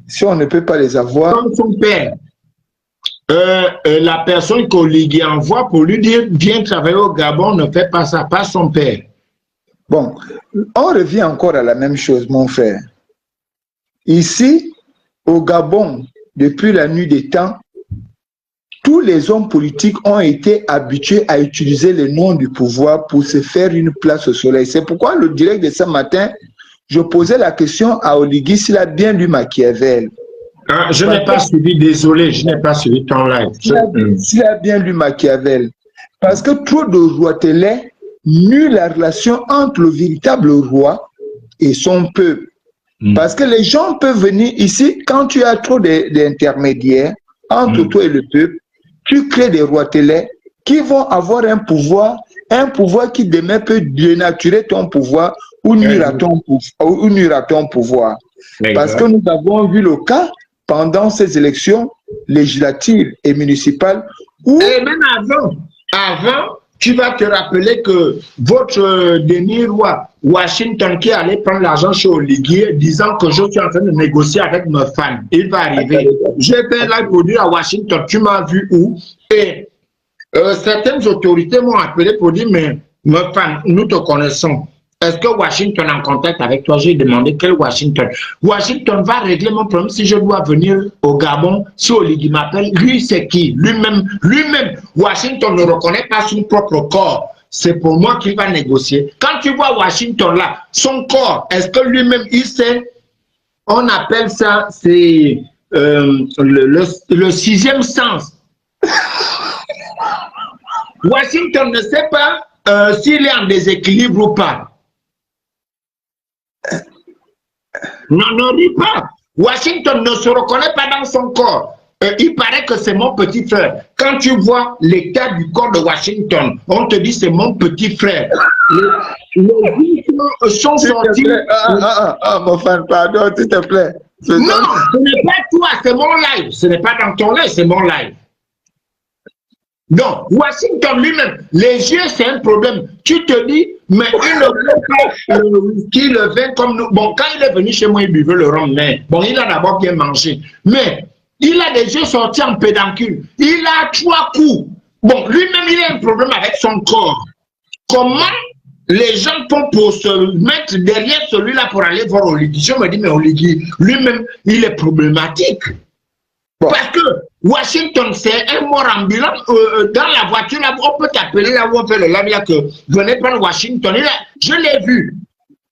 Si on ne peut pas les avoir. Comme son père, la personne qu'Oligui envoie pour lui dire viens travailler au Gabon, ne fait pas ça, pas son père. Bon, on revient encore à la même chose, mon frère. Ici, au Gabon, depuis la nuit des temps, tous les hommes politiques ont été habitués à utiliser le nom du pouvoir pour se faire une place au soleil. C'est pourquoi le direct de ce matin, je posais la question à Oligui s'il a bien lu Machiavel. Je n'ai pas suivi, désolé, je n'ai pas suivi ton live. S'il a bien lu Machiavel. Parce que trop de roitelets nuit la relation entre le véritable roi et son peuple. Parce que les gens peuvent venir ici, quand tu as trop d'intermédiaires entre toi et le peuple, tu crées des roitelets qui vont avoir un pouvoir qui demain peut dénaturer ton pouvoir ou nuire à ton pouvoir. Parce que nous avons vu le cas pendant ces élections législatives et municipales où... Et même avant, tu vas te rappeler que votre Denis Roy, Washington, qui allait prendre l'argent chez Oligui, disant que je suis en train de négocier avec mes fans. Il va arriver. J'ai fait là pour dire à Washington, tu m'as vu où? Et certaines autorités m'ont appelé pour dire, mais mes fans, nous te connaissons. Est-ce que Washington est en contact avec toi? J'ai demandé quel Washington. Washington va régler mon problème si je dois venir au Gabon, si Oligui m'appelle. Lui, c'est qui? Lui-même, Washington ne reconnaît pas son propre corps. C'est pour moi qu'il va négocier. Quand tu vois Washington là, son corps, est-ce que lui-même, il sait? On appelle ça, c'est le sixième sens. Washington ne sait pas s'il est en déséquilibre ou pas. Non, ne ris pas. Washington ne se reconnaît pas dans son corps. Il paraît que c'est mon petit frère. Quand tu vois l'état du corps de Washington, on te dit c'est mon petit frère. Les vies sont sortis. Mon fan, pardon, s'il te plaît. Non, ce n'est pas toi, c'est mon live. Ce n'est pas dans ton live, c'est mon live. Donc, Washington lui-même, les yeux, c'est un problème. Tu te dis, mais il ne veut pas le whisky, le vin comme nous. Bon, quand il est venu chez moi, il buvait le rhum, mais bon, il a d'abord bien mangé. Mais il a des yeux sortis en pédancule. Il a 3 coups. Bon, lui-même, il a un problème avec son corps. Comment les gens font pour se mettre derrière celui-là pour aller voir Oligui? Je me dis, mais Oligui, lui-même, il est problématique. Bon. Parce que Washington, c'est un mort ambulant. Dans la voiture, là, on peut t'appeler là où on fait le live, là, que venez prendre Washington. Je l'ai vu.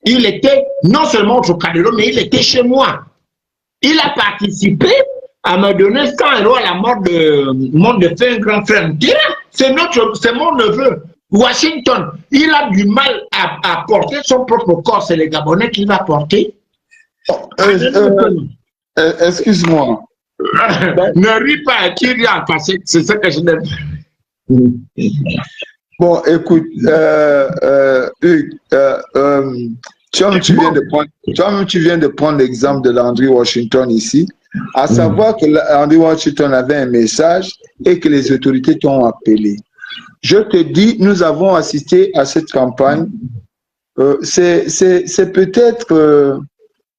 Il était non seulement au Trocadéro, mais il était chez moi. Il a participé à me donner 100 € à la mort de mon défunt un grand frère. C'est mon neveu. Washington, il a du mal à porter son propre corps. C'est les Gabonais qui va porter. Excuse-moi. Ne ris pas, tu ris en passé, c'est ça que je n'aime. Bon, écoute, Hugues, tu viens de prendre l'exemple de Landry Washington ici, à savoir que Landry Washington avait un message et que les autorités t'ont appelé. Je te dis, nous avons assisté à cette campagne. C'est peut-être,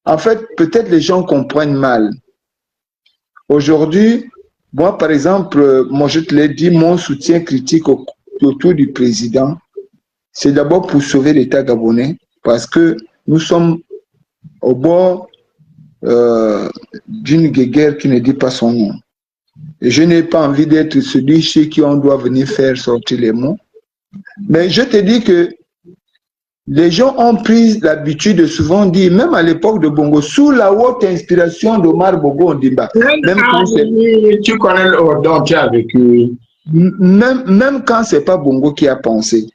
en fait, peut-être les gens comprennent mal. Aujourd'hui, moi, par exemple, moi, je te l'ai dit, mon soutien critique autour du président, c'est d'abord pour sauver l'État gabonais, parce que nous sommes au bord d'une guerre qui ne dit pas son nom. Et je n'ai pas envie d'être celui chez qui on doit venir faire sortir les mots. Mais je te dis que les gens ont pris l'habitude de souvent dire, même à l'époque de Bongo, sous la haute inspiration d'Omar Bongo Ondimba. Tu connais le dont tu as vécu. Même quand ce n'est pas Bongo qui a pensé.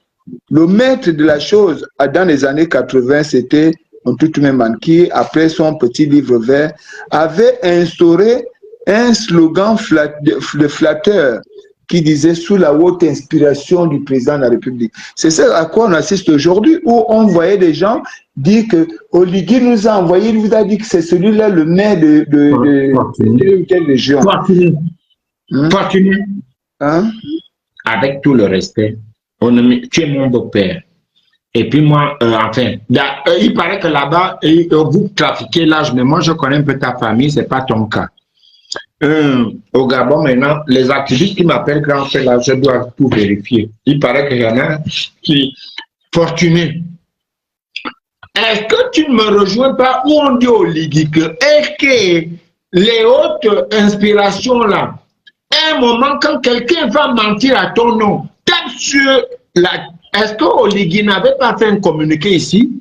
Le maître de la chose, dans les années 80, c'était Ntutumeman qui, après son petit livre vert, avait instauré un slogan flatteur qui disait sous la haute inspiration du président de la République. C'est ça à quoi on assiste aujourd'hui, où on voyait des gens dire que Oligui nous a envoyé, il vous a dit que c'est celui-là le maire de telle région. Fortuné. Hein? Avec tout le respect, tu es mon beau-père. Et puis moi, enfin, il paraît que là-bas, vous trafiquez l'âge, mais moi je connais un peu ta famille, c'est pas ton cas. Au Gabon maintenant, les activistes qui m'appellent grand frère, là, je dois tout vérifier. Il paraît qu'il y en a qui fortunés. Est-ce que tu ne me rejoins pas où on dit au Ligui que est-ce que les hautes inspirations là, à un moment quand quelqu'un va mentir à ton nom, tape sur la. Est-ce que Oligui n'avait pas fait un communiqué ici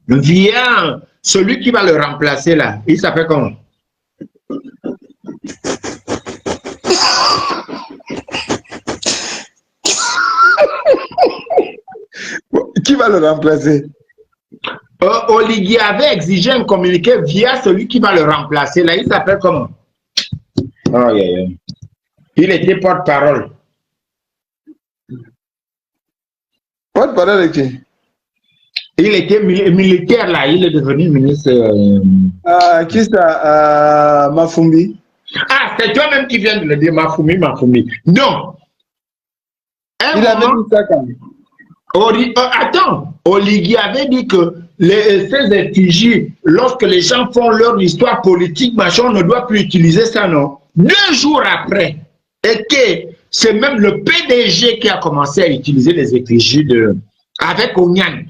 via celui qui va le remplacer là? Il s'appelle comment? Qui va le remplacer? Oligui avait exigé un communiqué via celui qui va le remplacer. Là, il s'appelle comment? Oh, yeah. Il était porte-parole. Porte-parole de qui? Il était militaire là, il est devenu ministre. Qui ça? Mafumbi? Ah, c'est toi-même qui viens de le dire, Mafumi. Non. Il avait dit ça quand même. Attends, Oligui avait dit que ces effigies, lorsque les gens font leur histoire politique, machin, on ne doit plus utiliser ça, non? 2 jours après, et que c'est même le PDG qui a commencé à utiliser les effigies avec Onyan,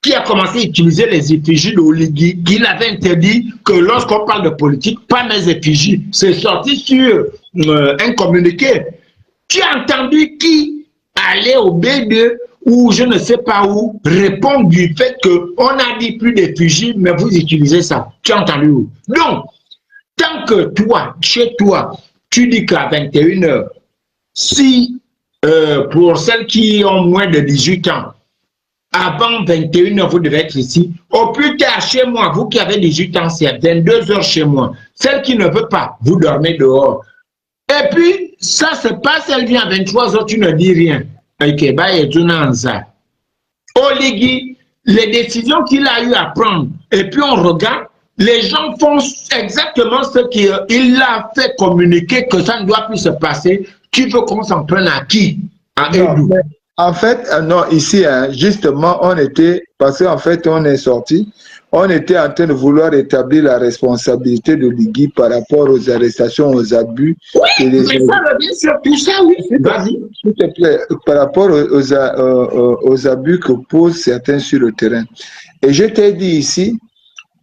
qui a commencé à utiliser les effigies de Oligui, qu'il avait interdit que lorsqu'on parle de politique, pas mes effigies. C'est sorti sur un communiqué. Tu as entendu qui allait au B2 ou je ne sais pas où répondre du fait qu'on a dit plus d'effigies, mais vous utilisez ça. Tu as entendu où? Donc, tant que toi, chez toi, tu dis qu'à 21 h, si pour celles qui ont moins de 18 ans, avant 21 h, vous devez être ici. Au plus tard, chez moi, vous qui avez 18 ans, c'est 22 h chez moi. Celle qui ne veut pas, vous dormez dehors. Et puis, ça se passe, elle vient à 23 h, tu ne dis rien. Ok, bah, et tout dans ça. Oligui, les décisions qu'il a eu à prendre, et puis on regarde, les gens font exactement ce qu'il a fait communiquer que ça ne doit plus se passer. Tu veux qu'on s'en prenne à qui? À Edou. En fait, non, ici, hein, justement, on était, parce qu'en fait, on est sorti, on était en train de vouloir établir la responsabilité de Ligui par rapport aux arrestations, aux abus. Oui, mais ça revient sur tout ça, oui. Vas-y. S'il te plaît, par rapport aux abus que posent certains sur le terrain. Et je t'ai dit ici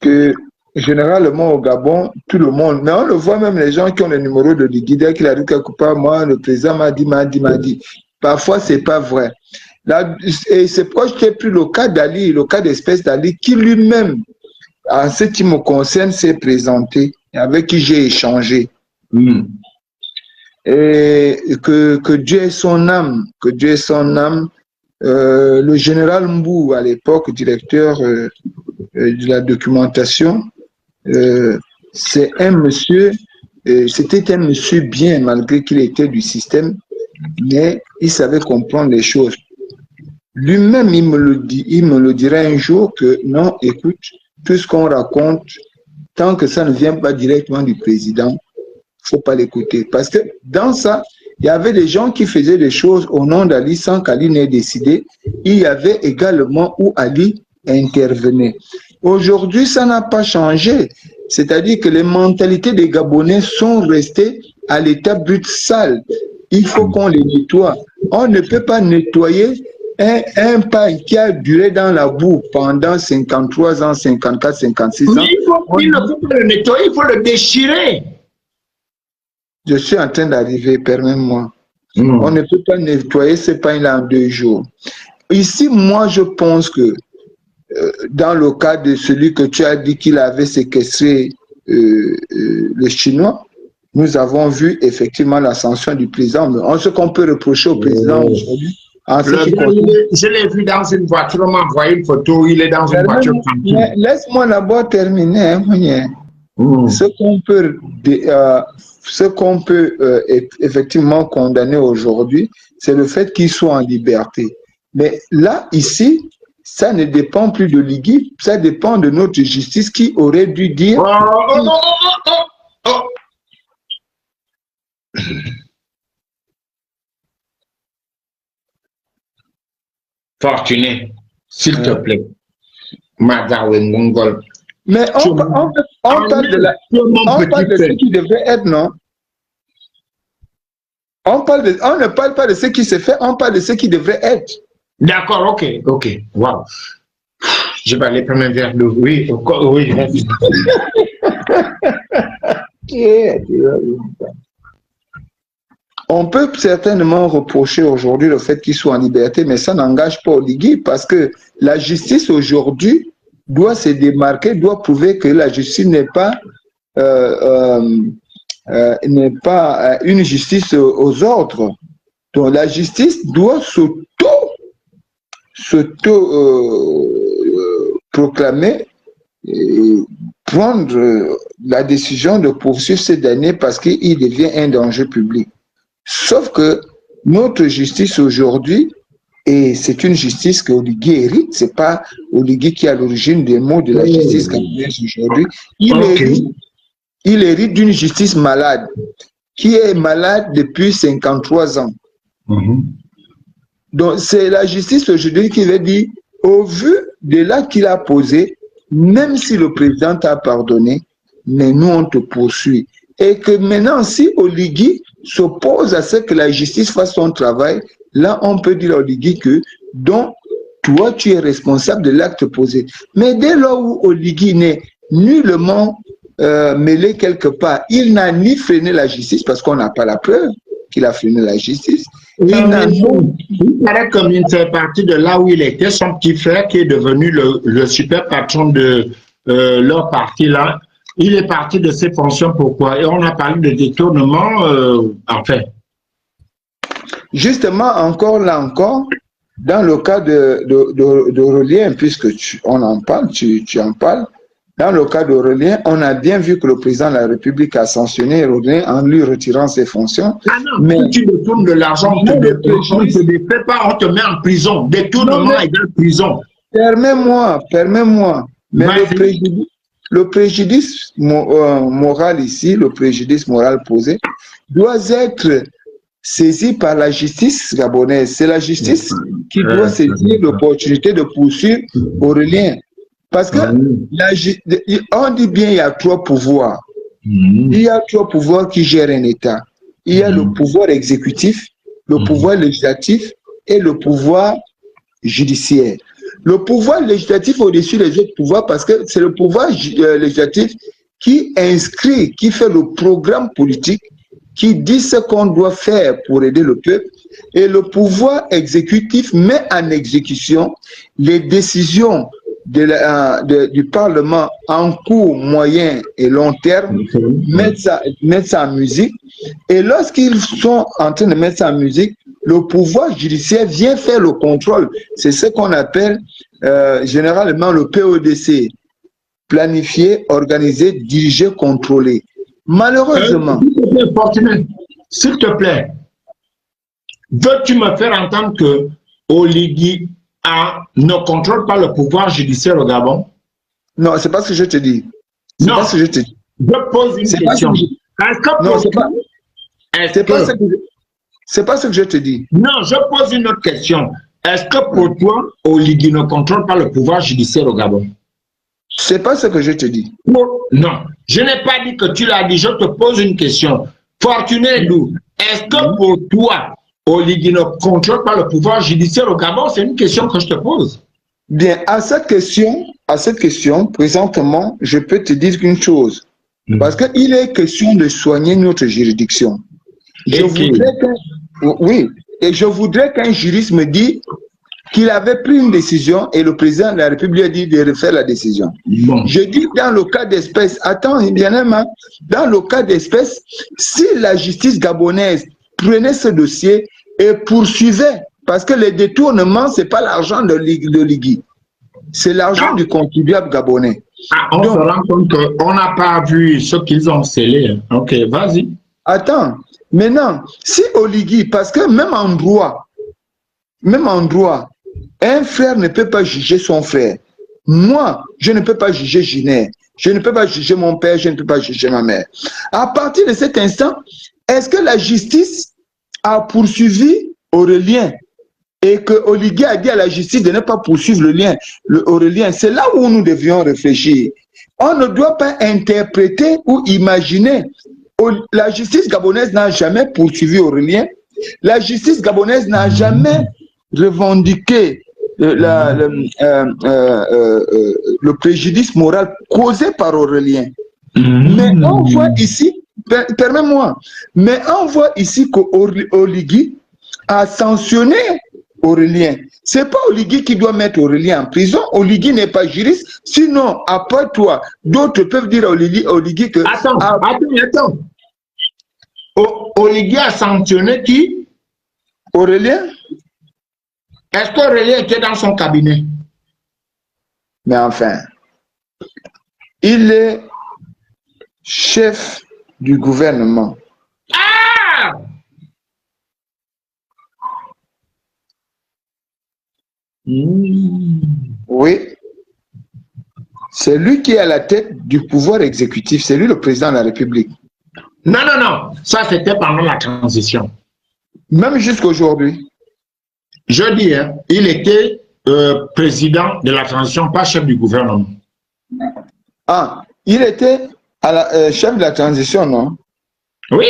que généralement au Gabon, tout le monde, mais on le voit même les gens qui ont le numéro de Ligui, dès qu'il a dit quelque part, moi, le président m'a dit. Parfois, ce n'est pas vrai. Là, et c'est pourquoi je t'ai pris le cas d'Ali, le cas d'espèce d'Ali, qui lui-même, en ce qui me concerne, s'est présenté, avec qui j'ai échangé. Et que Dieu ait son âme, le général Mbou, à l'époque, directeur de la documentation, c'est un monsieur, c'était un monsieur bien, malgré qu'il était du système, mais il savait comprendre les choses. Lui-même, il me le dirait un jour que non, écoute, tout ce qu'on raconte, tant que ça ne vient pas directement du président, il ne faut pas l'écouter. Parce que dans ça, Il y avait des gens qui faisaient des choses au nom d'Ali sans qu'Ali n'ait décidé. Il y avait également où Ali intervenait. Aujourd'hui, ça n'a pas changé. C'est-à-dire que les mentalités des Gabonais sont restées à l'état brut sale. Il faut qu'on les nettoie. On ne peut pas nettoyer un pain qui a duré dans la boue pendant 53 ans, 54, 56 ans. Mais il ne faut pas le nettoyer, il faut le déchirer. Je suis en train d'arriver, permets-moi. On ne peut pas nettoyer ce pain-là en 2 jours. Ici, moi, je pense que dans le cas de celui que tu as dit qu'il avait séquestré les Chinois, nous avons vu effectivement l'ascension du président. Mais ce qu'on peut reprocher au président aujourd'hui, je l'ai vu dans une voiture, on m'a envoyé une photo, il est dans une voiture tranquille. Laisse-moi d'abord terminer. Ce qu'on peut effectivement condamner aujourd'hui, c'est le fait qu'il soit en liberté. Mais là, ici, ça ne dépend plus de l'IGI, ça dépend de notre justice qui aurait dû dire... Fortuné, s'il te plaît. Madawe Mongol. Mais on parle de ce qui devrait être, non? On ne parle pas de ce qui se fait, on parle de ce qui devrait être. D'accord, ok. Wow. Je vais aller prendre un verre d'eau. Oui. On peut certainement reprocher aujourd'hui le fait qu'il soit en liberté, mais ça n'engage pas Oligui parce que la justice aujourd'hui doit se démarquer, doit prouver que la justice n'est pas une justice aux ordres. Donc la justice doit s'auto-proclamer, prendre la décision de poursuivre ce dernier parce qu'il devient un danger public. Sauf que notre justice aujourd'hui, et c'est une justice que Oligui hérite, c'est pas Oligui qui est à l'origine des mots de la justice camerounaise aujourd'hui, il hérite d'une justice malade, qui est malade depuis 53 ans. Donc c'est la justice aujourd'hui qui veut dire, au vu de l'acte qu'il a posé, même si le président t'a pardonné, mais nous on te poursuit. Et que maintenant, si Oligui s'oppose à ce que la justice fasse son travail, là, on peut dire à Oligui que, donc, toi, tu es responsable de l'acte posé. Mais dès lors où Oligui n'est nullement mêlé quelque part, il n'a ni freiné la justice, parce qu'on n'a pas la preuve qu'il a freiné la justice. Il paraît comme il fait partie de là où il était, son petit frère qui est devenu le super patron de leur parti-là. Il est parti de ses fonctions, pourquoi? Et on a parlé de détournement, enfin. Justement, encore, dans le cas d'Aurélien, puisque on en parle, tu en parles, dans le cas d'Aurélien, on a bien vu que le président de la République a sanctionné Aurélien en lui retirant ses fonctions. Ah non, mais si tu détournes de l'argent, on ne te défait pas, on te met en prison. Détournement égale prison. Permets-moi. Mais le préjudice moral ici, le préjudice moral posé, doit être saisi par la justice gabonaise. C'est la justice qui doit saisir l'opportunité de poursuivre Aurélien. Parce que on dit bien il y a 3 pouvoirs. Il y a 3 pouvoirs qui gèrent un État. Il y a le pouvoir exécutif, le pouvoir législatif et le pouvoir judiciaire. Le pouvoir législatif au-dessus des autres pouvoirs parce que c'est le pouvoir législatif qui inscrit, qui fait le programme politique, qui dit ce qu'on doit faire pour aider le peuple, et le pouvoir exécutif met en exécution les décisions du Parlement en court, moyen et long terme, mettre ça en musique, et lorsqu'ils sont en train de mettre ça en musique, le pouvoir judiciaire vient faire le contrôle. C'est ce qu'on appelle généralement le PODC, planifier, organiser, diriger, contrôler. Malheureusement. S'il te plaît, veux-tu me faire entendre que Oligui ne contrôle pas le pouvoir judiciaire au Gabon? Non, c'est pas ce que je te dis. Non, pas ce que je te dis. Je pose une question. Non, c'est pas ce que C'est pas ce que je te dis. Non, je pose une autre question. Est-ce que pour toi, Oligui ne contrôle pas le pouvoir judiciaire au Gabon? C'est pas ce que je te dis. Non, je n'ai pas dit que tu l'as dit. Je te pose une question. Fortuné Lou, est-ce que pour toi, Oligui ne contrôle pas le pouvoir judiciaire au Gabon? C'est une question que je te pose. Bien, à cette question, présentement, je peux te dire qu'une chose. Parce qu'il est question de soigner notre juridiction. Je voudrais qu'un juriste me dise qu'il avait pris une décision et le président de la République a dit de refaire la décision. Bon. Je dis que dans le cas d'espèce, attends, dans le cas d'espèce, si la justice gabonaise prenait ce dossier et poursuivait, parce que les détournements, ce n'est pas l'argent de Ligui, c'est l'argent du contribuable gabonais. On se rend compte qu'on n'a pas vu ce qu'ils ont scellé. Ok, vas-y. Attends, maintenant, si Oligui, parce que même en droit, un frère ne peut pas juger son frère. Moi, je ne peux pas juger Giner. Je ne peux pas juger mon père, je ne peux pas juger ma mère. À partir de cet instant, est-ce que la justice a poursuivi Aurélien et que Oligui a dit à la justice de ne pas poursuivre Aurélien? C'est là où nous devions réfléchir. On ne doit pas interpréter ou imaginer. La justice gabonaise n'a jamais poursuivi Aurélien. La justice gabonaise n'a jamais revendiqué le préjudice moral causé par Aurélien. Mais on voit ici, permets-moi, mais on voit ici qu'Oligui a sanctionné Aurélien. Ce n'est pas Oligui qui doit mettre Aurélien en prison. Oligui n'est pas juriste. Sinon, après toi, d'autres peuvent dire à Oligui que... Attends. Oligui a sanctionné qui? Aurélien? Est-ce qu'Aurélien était dans son cabinet? Mais enfin, il est chef du gouvernement. Ah! Oui. C'est lui qui est à la tête du pouvoir exécutif. C'est lui le président de la République. Non. Ça, c'était pendant la transition. Même jusqu'aujourd'hui. Je dis, il était président de la transition, pas chef du gouvernement. Ah, il était chef de la transition, non? Oui,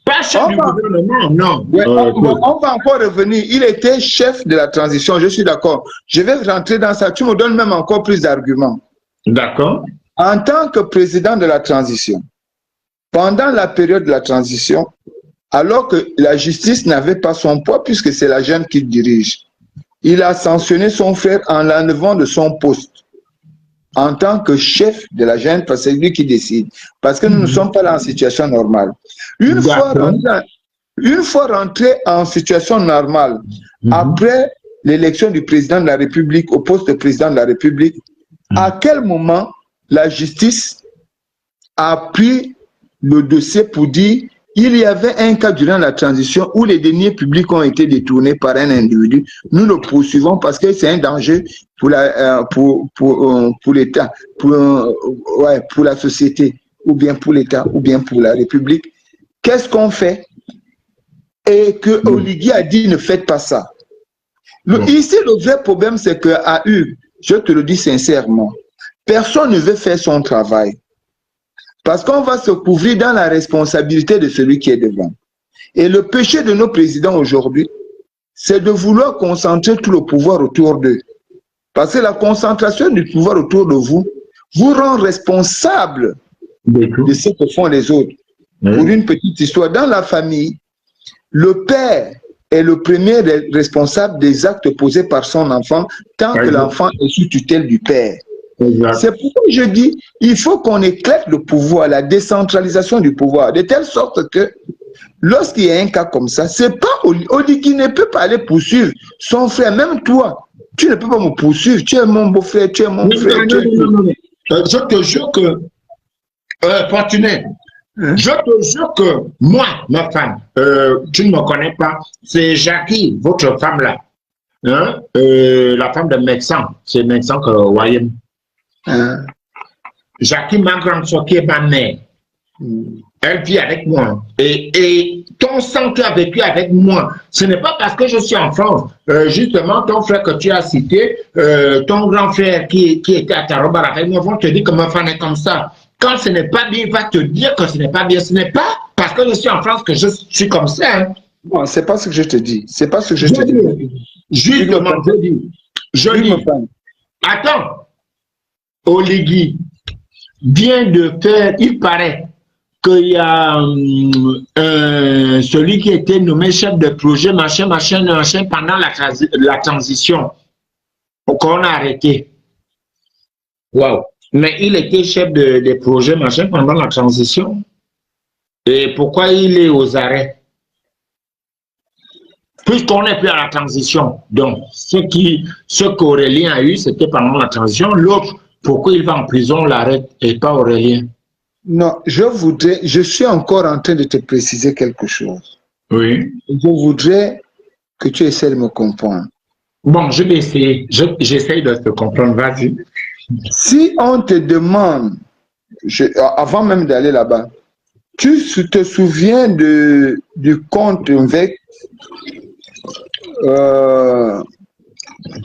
pas chef du gouvernement, non. Ouais, on va encore revenir. Il était chef de la transition, je suis d'accord. Je vais rentrer dans ça. Tu me donnes même encore plus d'arguments. D'accord. En tant que président de la transition, pendant la période de la transition, alors que la justice n'avait pas son poids puisque c'est la jeune qui dirige, il a sanctionné son frère en l'enlevant de son poste en tant que chef de la jeune, parce que c'est lui qui décide. Parce que nous ne sommes pas là en situation normale. Une fois rentré en situation normale, après l'élection du président de la République au poste de président de la République, à quel moment la justice a pris le dossier pour dire il y avait un cas durant la transition où les deniers publics ont été détournés par un individu. Nous le poursuivons parce que c'est un danger pour l'État, pour la société, ou bien pour l'État, ou bien pour la République. Qu'est-ce qu'on fait? Et que Oligui a dit ne faites pas ça. Ici, le vrai problème, c'est qu'à U, je te le dis sincèrement, personne ne veut faire son travail. Parce qu'on va se couvrir dans la responsabilité de celui qui est devant. Et le péché de nos présidents aujourd'hui, c'est de vouloir concentrer tout le pouvoir autour d'eux. Parce que la concentration du pouvoir autour de vous rend responsable de ce que font les autres. Pour une petite histoire, dans la famille, le père est le premier responsable des actes posés par son enfant tant que l'enfant est sous tutelle du père. C'est pourquoi je dis il faut qu'on éclaire le pouvoir, la décentralisation du pouvoir, de telle sorte que lorsqu'il y a un cas comme ça, c'est pas Oligui ne peut pas aller poursuivre son frère, même toi. Tu ne peux pas me poursuivre, tu es mon beau-frère, tu es mon frère. Non. Je te jure que, Fortuné, je te jure que moi, ma femme, tu ne me connais pas, c'est Jackie, votre femme là, la femme de médecin, c'est médecin que Wayem. Jackie, ma grande soeur qui est ma mère, elle vit avec moi. Et ton sang qui a vécu avec moi. Ce n'est pas parce que je suis en France. Justement, ton frère que tu as cité, ton grand frère qui était à Tarobar avec moi, vont te dire que ma femme est comme ça. Quand ce n'est pas bien, il va te dire que ce n'est pas bien. Ce n'est pas parce que je suis en France que je suis comme ça. Hein. Non, c'est pas ce que je te dis. C'est pas ce que je te dis. Justement, je dis. Attends. Oligui vient de faire, il paraît qu'il y a celui qui était nommé chef de projet, machin, pendant la transition, qu'on a arrêté. Waouh! Mais il était chef de projet, machin, pendant la transition. Et pourquoi il est aux arrêts? Puisqu'on n'est plus à la transition. Donc, ce qu'Aurélien a eu, c'était pendant la transition. L'autre, pourquoi il va en prison, l'arrête et pas Aurélien? Non, je suis encore en train de te préciser quelque chose. Oui. Je voudrais que tu essaies de me comprendre. Bon, je vais essayer. J'essaye de te comprendre. Vas-y. Si on te demande, avant même d'aller là-bas, tu te souviens du conte avec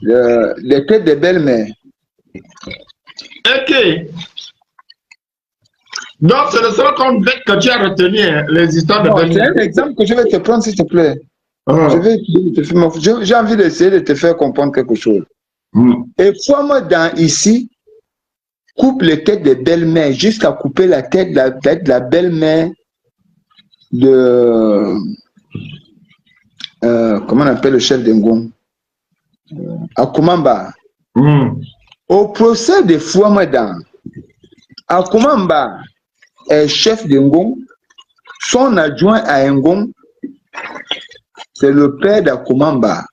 les têtes des belles-mères? Ok. Donc, c'est le seul conte que tu as retenu, hein, les histoires de belles-mères. C'est un exemple que je vais te prendre, s'il te plaît. J'ai envie d'essayer de te faire comprendre quelque chose. Et fois-moi dans ici, coupe les têtes des belles-mères jusqu'à couper la tête de la belle-mère de... comment on appelle le chef d'Ngom? Akumamba. Au procès de Fouamadan, Akumamba est chef d'Ngom. Son adjoint à Ngom, c'est le père d'Akumamba.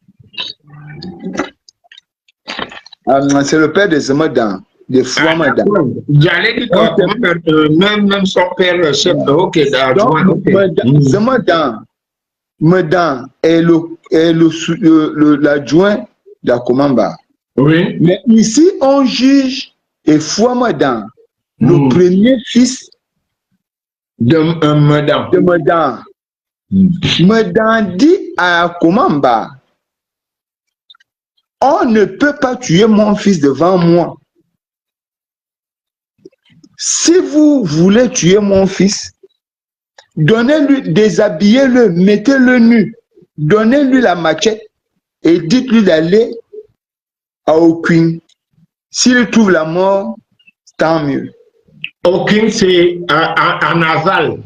C'est le père de Zemadan, de Fouamadan. J'allais dire que même son père, le chef d'adjoint. Zemadan est l'adjoint d'Akumamba. Oui. Mais ici, on juge et Fouamadan, le premier fils de Medan. Medan dit à Akumamba, on ne peut pas tuer mon fils devant moi. Si vous voulez tuer mon fils, donnez-lui, déshabillez-le, mettez-le nu, donnez-lui la machette et dites-lui d'aller à Okwin. S'il trouve la mort, tant mieux. Okwin, c'est en aval.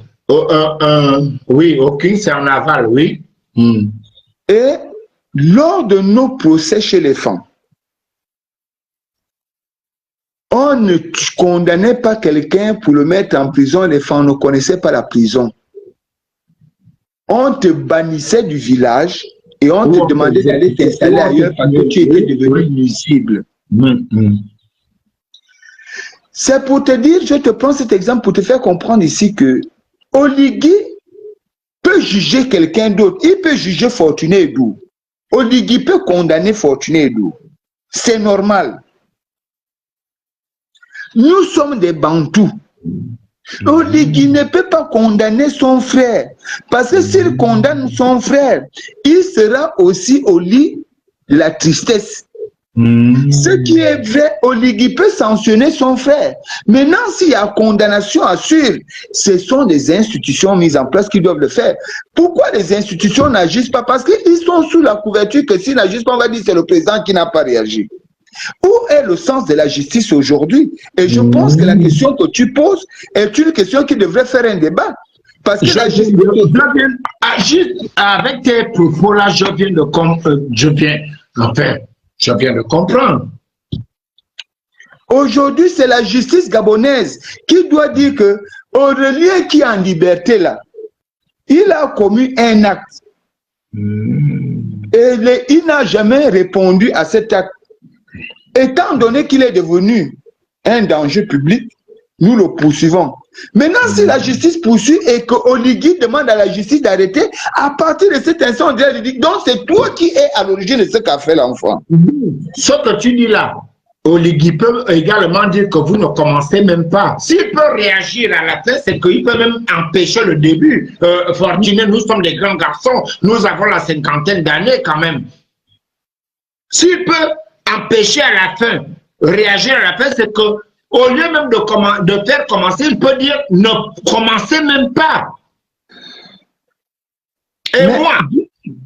Oui, Okwin, c'est en aval, oui. Et lors de nos procès chez les femmes, on ne condamnait pas quelqu'un pour le mettre en prison. Les femmes ne connaissaient pas la prison. On te bannissait du village et on te demandait d'aller t'installer ailleurs parce que tu étais devenu nuisible. C'est pour te dire, je te prends cet exemple pour te faire comprendre ici que Oligui peut juger quelqu'un d'autre. Il peut juger Fortuné Edou. Oligui peut condamner Fortuné Edou. C'est normal. Nous sommes des Bantous. Oligui ne peut pas condamner son frère. Parce que s'il condamne son frère, il sera aussi au lit de la tristesse. Ce qui est vrai, Oligui peut sanctionner son frère. Maintenant, s'il y a condamnation à suivre, ce sont des institutions mises en place qui doivent le faire. Pourquoi les institutions n'agissent pas? Parce qu'ils sont sous la couverture que s'ils n'agissent pas, on va dire que c'est le président qui n'a pas réagi. Où est le sens de la justice aujourd'hui? Et je pense que la question que tu poses est une question qui devrait faire un débat. Parce que la justice... Juste avec tes propos là, je viens de comprendre. Aujourd'hui, c'est la justice gabonaise qui doit dire que Aurélien qui est en liberté là, il a commis un acte. Et il n'a jamais répondu à cet acte. Étant donné qu'il est devenu un danger public, nous le poursuivons. Maintenant, si la justice poursuit et que Oligui demande à la justice d'arrêter, à partir de cet instant, on dirait, donc c'est toi qui es à l'origine de ce qu'a fait l'enfant. Ce que tu dis là, Oligui peut également dire que vous ne commencez même pas. S'il peut réagir à la fin, c'est qu'il peut même empêcher le début. Fortuné, nous sommes des grands garçons, nous avons la cinquantaine d'années quand même. S'il peut empêcher à la fin, réagir à la fin, c'est que au lieu même de faire commencer, il peut dire ne commencez même pas. Et moi,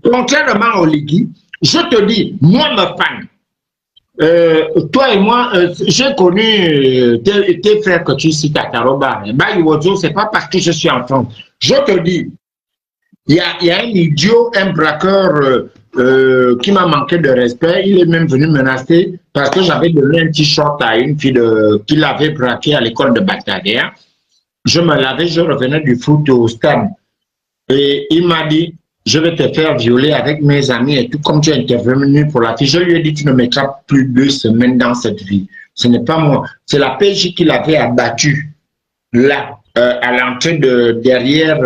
contrairement à Oligui, je te dis, moi, me fan. Toi et moi, j'ai connu tes frères que tu cites à Taroba. C'est pas parce que je suis enfant. Je te dis, il y a un idiot, un braqueur qui m'a manqué de respect. Il est même venu menacer parce que j'avais donné un t-shirt à une fille qu'il avait braqué à l'école de Bataguer. Je me lavais, je revenais du foot au stade. Et il m'a dit, je vais te faire violer avec mes amis et tout, comme tu es intervenu pour la fille. Je lui ai dit, tu ne mettras plus 2 semaines dans cette vie. Ce n'est pas moi. C'est la PJ qui l'avait abattu, là, à l'entrée de derrière,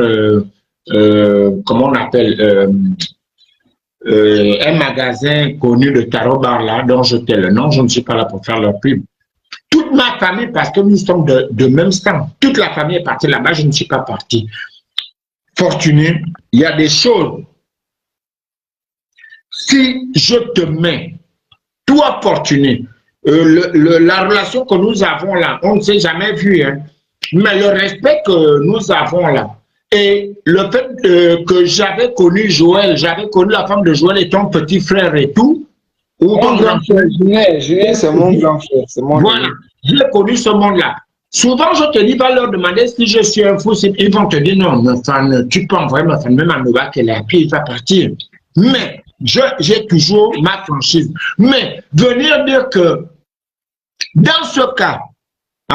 comment on appelle, un magasin connu de Tarobar, là, dont je tais le nom. Je ne suis pas là pour faire leur pub. Toute ma famille, parce que nous sommes de même sang, toute la famille est partie là-bas, je ne suis pas parti. Fortuné, il y a des choses. Si je te mets, toi Fortuné, la relation que nous avons là, on ne s'est jamais vu, hein, mais le respect que nous avons là, et le fait que j'avais connu Joël, j'avais connu la femme de Joël et ton petit frère et tout, ou ton grand frère. Julien, c'est mon grand frère. Voilà, j'ai connu ce monde-là. Souvent, je te dis, va leur demander si je suis un fou. Ils vont te dire, non, tu peux envoyer ma femme, même à Nova, qu'elle est puis il va partir. Mais, j'ai toujours ma franchise. Mais, venir dire que, dans ce cas,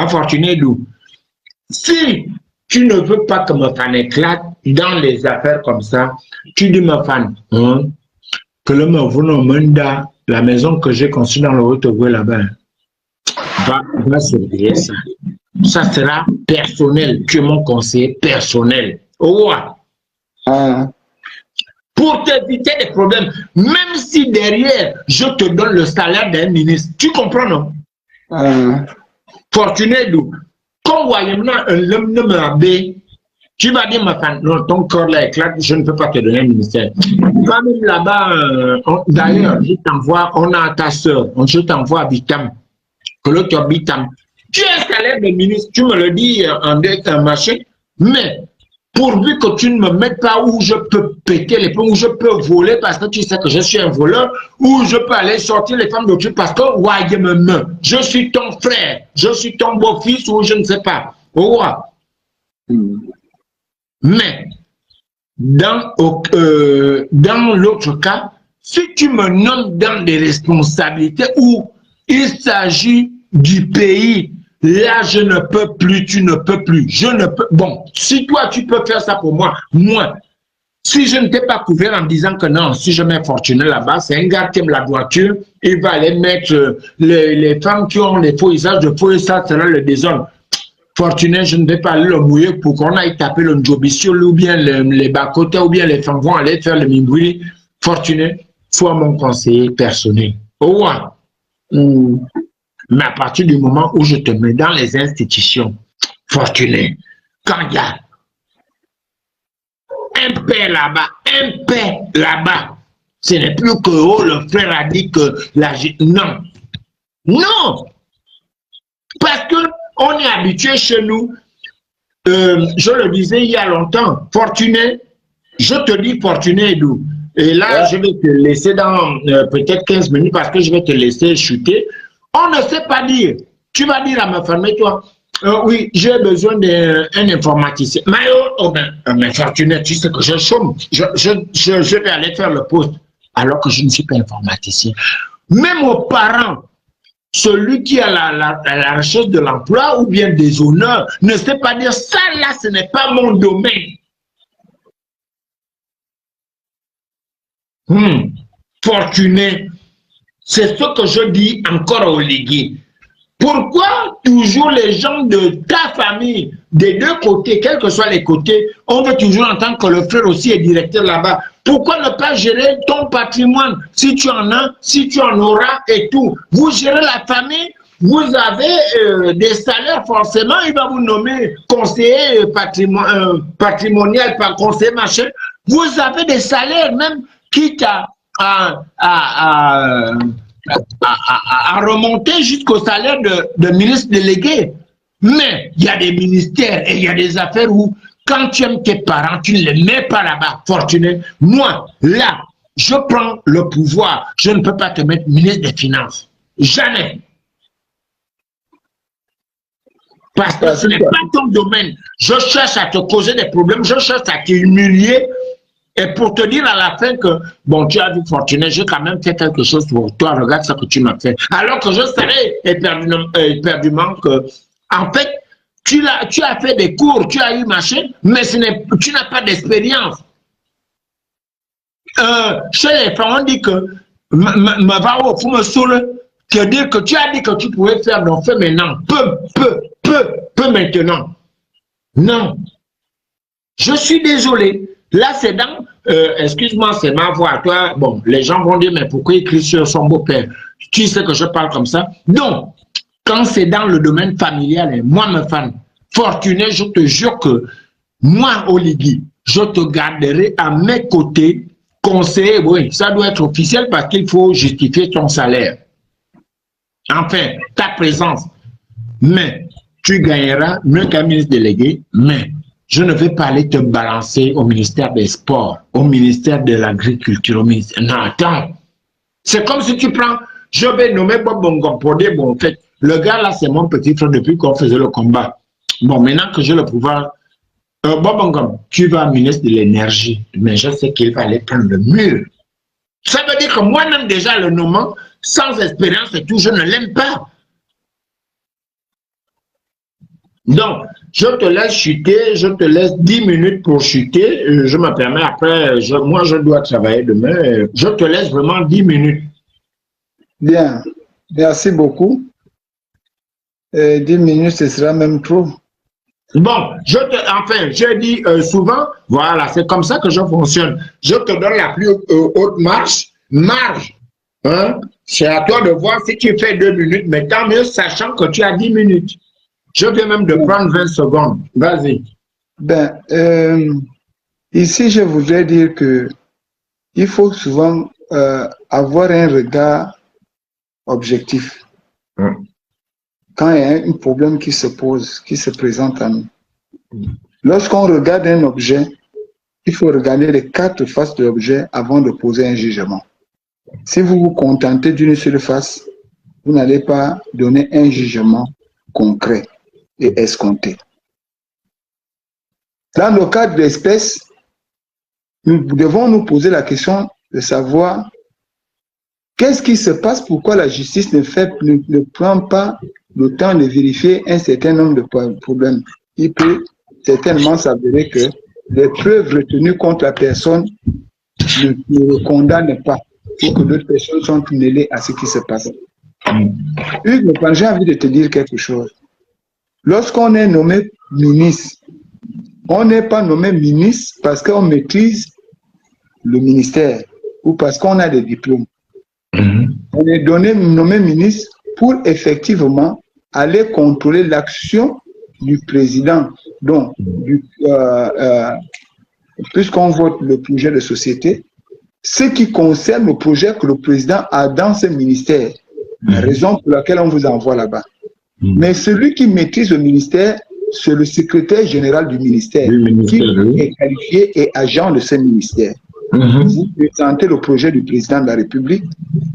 Fortuné Dou, si tu ne veux pas que ma femme éclate dans les affaires comme ça, tu dis, ma femme, hein, que le me la maison que j'ai conçue dans le Haut-Togo là-bas, va surveiller ça. Ça sera personnel. Tu es mon conseiller personnel. Oh, pour t'éviter des problèmes, même si derrière, je te donne le salaire d'un ministre. Tu comprends, non? Fortuné, quand tu vas dire, ma femme, non, ton corps là éclate, je ne peux pas te donner un ministère. Toi-même là-bas, d'ailleurs, je t'envoie, on a ta soeur, je t'envoie à Bitam. Que l'autre habite. Tu es un salaire de ministre, tu me le dis en direct, un machin, mais pourvu que tu ne me mettes pas où je peux péter les pommes, où je peux voler parce que tu sais que je suis un voleur, où je peux aller sortir les femmes d'autrui parce que je suis ton frère, je suis ton beau-fils ou je ne sais pas. Mais dans l'autre cas, si tu me nommes dans des responsabilités où il s'agit du pays, là je ne peux plus, tu ne peux plus, je ne peux. Bon, si toi tu peux faire ça pour moi, moi, si je ne t'ai pas couvert en disant que non, si je mets Fortuné là-bas, c'est un gars qui aime la droiture, il va aller mettre les femmes qui ont les faux usages de faux, ça sera le désordre. Fortuné, je ne vais pas aller le mouiller pour qu'on aille taper le Njobisiol ou bien les Bakota ou bien les femmes vont aller faire le Mimboui. Fortuné, sois mon conseiller personnel. Au revoir. Mais à partir du moment où je te mets dans les institutions, Fortuné, quand il y a un père là-bas, ce n'est plus que oh, le frère a dit que la... Non. Non. Parce que on est habitué chez nous, je le disais il y a longtemps, Fortuné, je te dis Fortuné Edou. Et là, je vais te laisser dans peut-être 15 minutes parce que je vais te laisser chuter. On ne sait pas dire. Tu vas dire à ma famille, toi, oui, j'ai besoin d'un informaticien. Mais Fortuné, tu sais que je chôme. Je vais aller faire le poste alors que je ne suis pas informaticien. Même aux parents, celui qui a la recherche de l'emploi ou bien des honneurs ne sait pas dire ça là, ce n'est pas mon domaine. Fortuné, c'est ce que je dis encore à Oligui. Pourquoi toujours les gens de ta famille, des deux côtés, quels que soient les côtés, on veut toujours entendre que le frère aussi est directeur là-bas. Pourquoi ne pas gérer ton patrimoine? Si tu en as, si tu en auras et tout. Vous gérez la famille, vous avez des salaires, forcément, il va vous nommer conseiller patrimonial, pas conseiller machin. Vous avez des salaires, même quitte à remonter jusqu'au salaire de ministre délégué. Mais il y a des ministères et il y a des affaires où, quand tu aimes tes parents, tu ne les mets pas là-bas. Fortuné, moi, là, je prends le pouvoir. Je ne peux pas te mettre ministre des Finances. Jamais. Parce que ce n'est pas ton domaine. Je cherche à te causer des problèmes, je cherche à t'humilier. Et pour te dire à la fin que, bon, tu as vu Fortuné, j'ai quand même fait quelque chose pour toi, regarde ce que tu m'as fait. Alors que je savais éperdument que, en fait, tu as fait des cours, tu as eu machin, mais tu n'as pas d'expérience. Chez les femmes, on dit que, faut me saouler, te dire que tu as dit que tu pouvais faire, donc fais maintenant, peu maintenant. Non. Je suis désolé. Là, c'est dans, excuse-moi, c'est ma voix. Toi, bon, les gens vont dire, mais pourquoi il crie sur son beau-père? Tu sais que je parle comme ça. Donc, quand c'est dans le domaine familial, moi, me fan, Fortuné, je te jure que moi, Oligui, je te garderai à mes côtés, conseiller, oui, ça doit être officiel parce qu'il faut justifier ton salaire. Enfin, ta présence. Mais tu gagneras mieux qu'un ministre délégué, mais je ne vais pas aller te balancer au ministère des Sports, au ministère de l'Agriculture, au ministère... Non, attends. C'est comme si tu prends... Je vais nommer Bob Bongom pour dire, bon, en fait, le gars là, c'est mon petit frère depuis qu'on faisait le combat. Bon, maintenant que j'ai le pouvoir, Bob Bongom, tu vas ministre de l'énergie, mais je sais qu'il va aller prendre le mur. Ça veut dire que moi-même déjà le nommant, sans expérience et tout, je ne l'aime pas. Donc, je te laisse chuter, je te laisse 10 minutes pour chuter. Je me permets après, moi je dois travailler demain. Je te laisse vraiment 10 minutes. Bien, merci beaucoup. 10 minutes, ce sera même trop. Bon, enfin, j'ai dit souvent, voilà, c'est comme ça que je fonctionne. Je te donne la plus haute marge. Hein? C'est à toi de voir si tu fais 2 minutes, mais tant mieux, sachant que tu as 10 minutes. Je viens même de prendre 20 secondes. Vas-y. Ben, ici, je voudrais dire que il faut souvent avoir un regard objectif. Quand il y a un problème qui se pose, qui se présente à nous. Lorsqu'on regarde un objet, il faut regarder les 4 faces de l'objet avant de poser un jugement. Si vous vous contentez d'une seule face, vous n'allez pas donner un jugement concret et escompté. Dans le cas de l'espèce, nous devons nous poser la question de savoir qu'est-ce qui se passe, pourquoi la justice ne prend pas le temps de vérifier un certain nombre de problèmes. Il peut certainement s'avérer que les preuves retenues contre la personne ne le condamnent pas, ou que d'autres personnes sont mêlées à ce qui se passe. Hugues, j'ai envie de te dire quelque chose. Lorsqu'on est nommé ministre, on n'est pas nommé ministre parce qu'on maîtrise le ministère ou parce qu'on a des diplômes. On est nommé ministre pour effectivement aller contrôler l'action du président. Donc, puisqu'on vote le projet de société, ce qui concerne le projet que le président a dans ce ministère, la raison pour laquelle on vous envoie là-bas. Mais celui qui maîtrise le ministère, c'est le secrétaire général du ministère, qui est qualifié et agent de ce ministère. Vous présentez le projet du président de la République,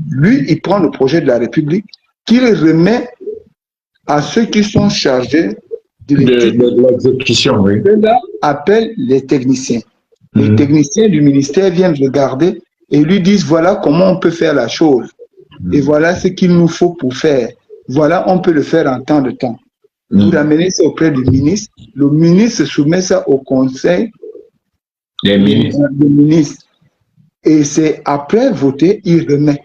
lui, il prend le projet de la République, qu'il remet à ceux qui sont chargés de l'exécution. Oui. Ceux-là appellent les techniciens. Les techniciens du ministère viennent regarder et lui disent voilà comment on peut faire la chose. Et voilà ce qu'il nous faut pour faire. Voilà, on peut le faire en temps de temps. Vous ramenez ça auprès du ministre. Le ministre soumet ça au conseil des ministres. Et c'est après voter, il remet.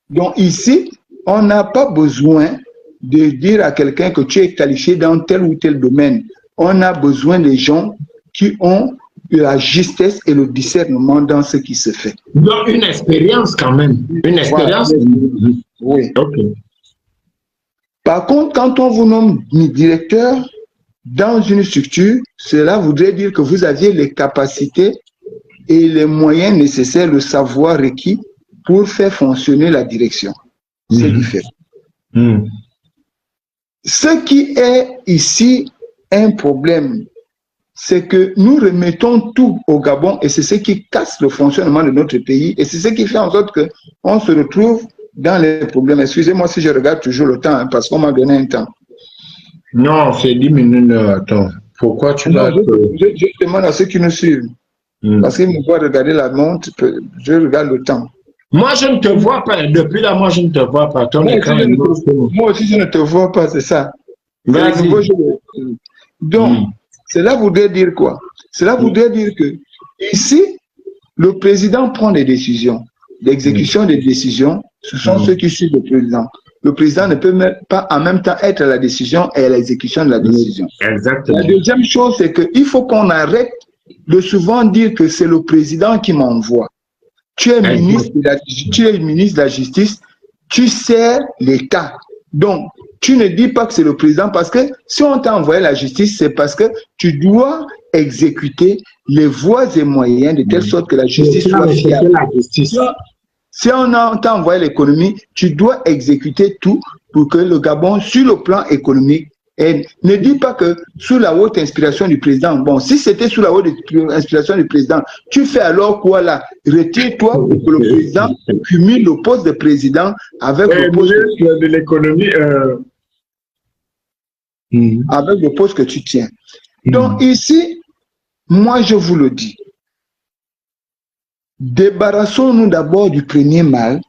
Donc ici, on n'a pas besoin de dire à quelqu'un que tu es qualifié dans tel ou tel domaine. On a besoin des gens qui ont la justesse et le discernement dans ce qui se fait. Donc, une expérience quand même. Une expérience. Voilà. Oui. Okay. Par contre, quand on vous nomme directeur dans une structure, cela voudrait dire que vous aviez les capacités et les moyens nécessaires, le savoir requis pour faire fonctionner la direction. C'est différent. Ce qui est ici un problème, c'est que nous remettons tout au Gabon et c'est ce qui casse le fonctionnement de notre pays et c'est ce qui fait en sorte qu'on se retrouve dans les problèmes. Excusez-moi si je regarde toujours le temps, hein, parce qu'on m'a donné un temps. Non, c'est 10 minutes. Attends, pourquoi tu vas... Je demande à ceux qui nous suivent, parce qu'ils me voient regarder la montre, je regarde le temps. Moi, je ne te vois pas. Depuis là, moi, je ne te vois pas. Moi aussi, je ne te vois pas, c'est ça. Donc, cela voudrait dire quoi? Cela voudrait dire que ici, le président prend des décisions. L'exécution des décisions, ce sont ceux qui suivent le président. Le président ne peut même pas en même temps être à la décision et à l'exécution de la décision. Exactement. La deuxième chose, c'est qu'il faut qu'on arrête de souvent dire que c'est le président qui m'envoie. Tu es ministre de la Justice, tu sers l'État. Donc, tu ne dis pas que c'est le président parce que si on t'a envoyé la justice, c'est parce que tu dois exécuter les voies et moyens de telle sorte que la justice soit fiable. Si on t'a envoyé l'économie, tu dois exécuter tout pour que le Gabon, sur le plan économique, et ne dis pas que sous la haute inspiration du président, bon, si c'était sous la haute inspiration du président, tu fais alors quoi là? Retire-toi pour que le président cumule le poste de président avec le poste de l'économie, avec le poste que tu tiens. Donc ici, moi je vous le dis, débarrassons-nous d'abord du premier mal,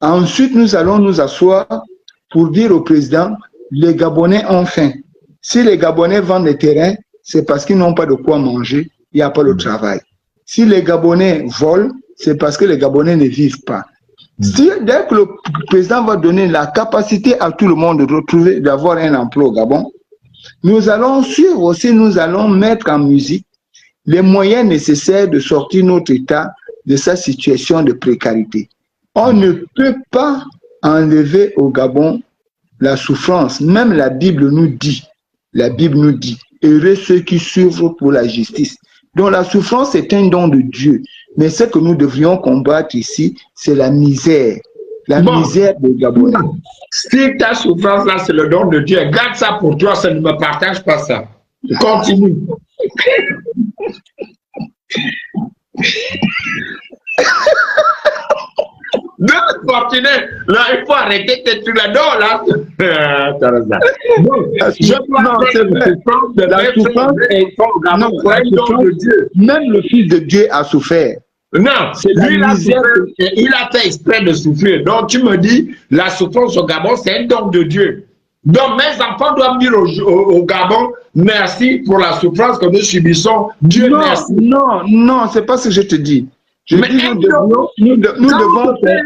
ensuite nous allons nous asseoir pour dire au président, les Gabonais ont faim. Si les Gabonais vendent des terrains, c'est parce qu'ils n'ont pas de quoi manger, il n'y a pas de travail. Si les Gabonais volent, c'est parce que les Gabonais ne vivent pas. Si, dès que le président va donner la capacité à tout le monde de retrouver, d'avoir un emploi au Gabon, nous allons suivre aussi, nous allons mettre en musique les moyens nécessaires de sortir notre État de sa situation de précarité. On ne peut pas enlever au Gabon la souffrance. Même la Bible nous dit, heureux ceux qui souffrent pour la justice. Donc la souffrance est un don de Dieu. Mais ce que nous devrions combattre ici, c'est la misère. La misère des Gabonais. Si ta souffrance là, c'est le don de Dieu, garde ça pour toi, ça ne me partage pas ça. Continue. Non, Fortuné, là, il faut arrêter de tout là. Non, là. Même le Fils de Dieu a souffert. Non, lui, il a fait exprès de souffrir. Donc, tu me dis, la souffrance au Gabon, c'est un don de Dieu. Donc, mes enfants doivent dire au Gabon, merci pour la souffrance que nous subissons. Dieu merci. Non, c'est pas ce que je te dis. Nous devons faire...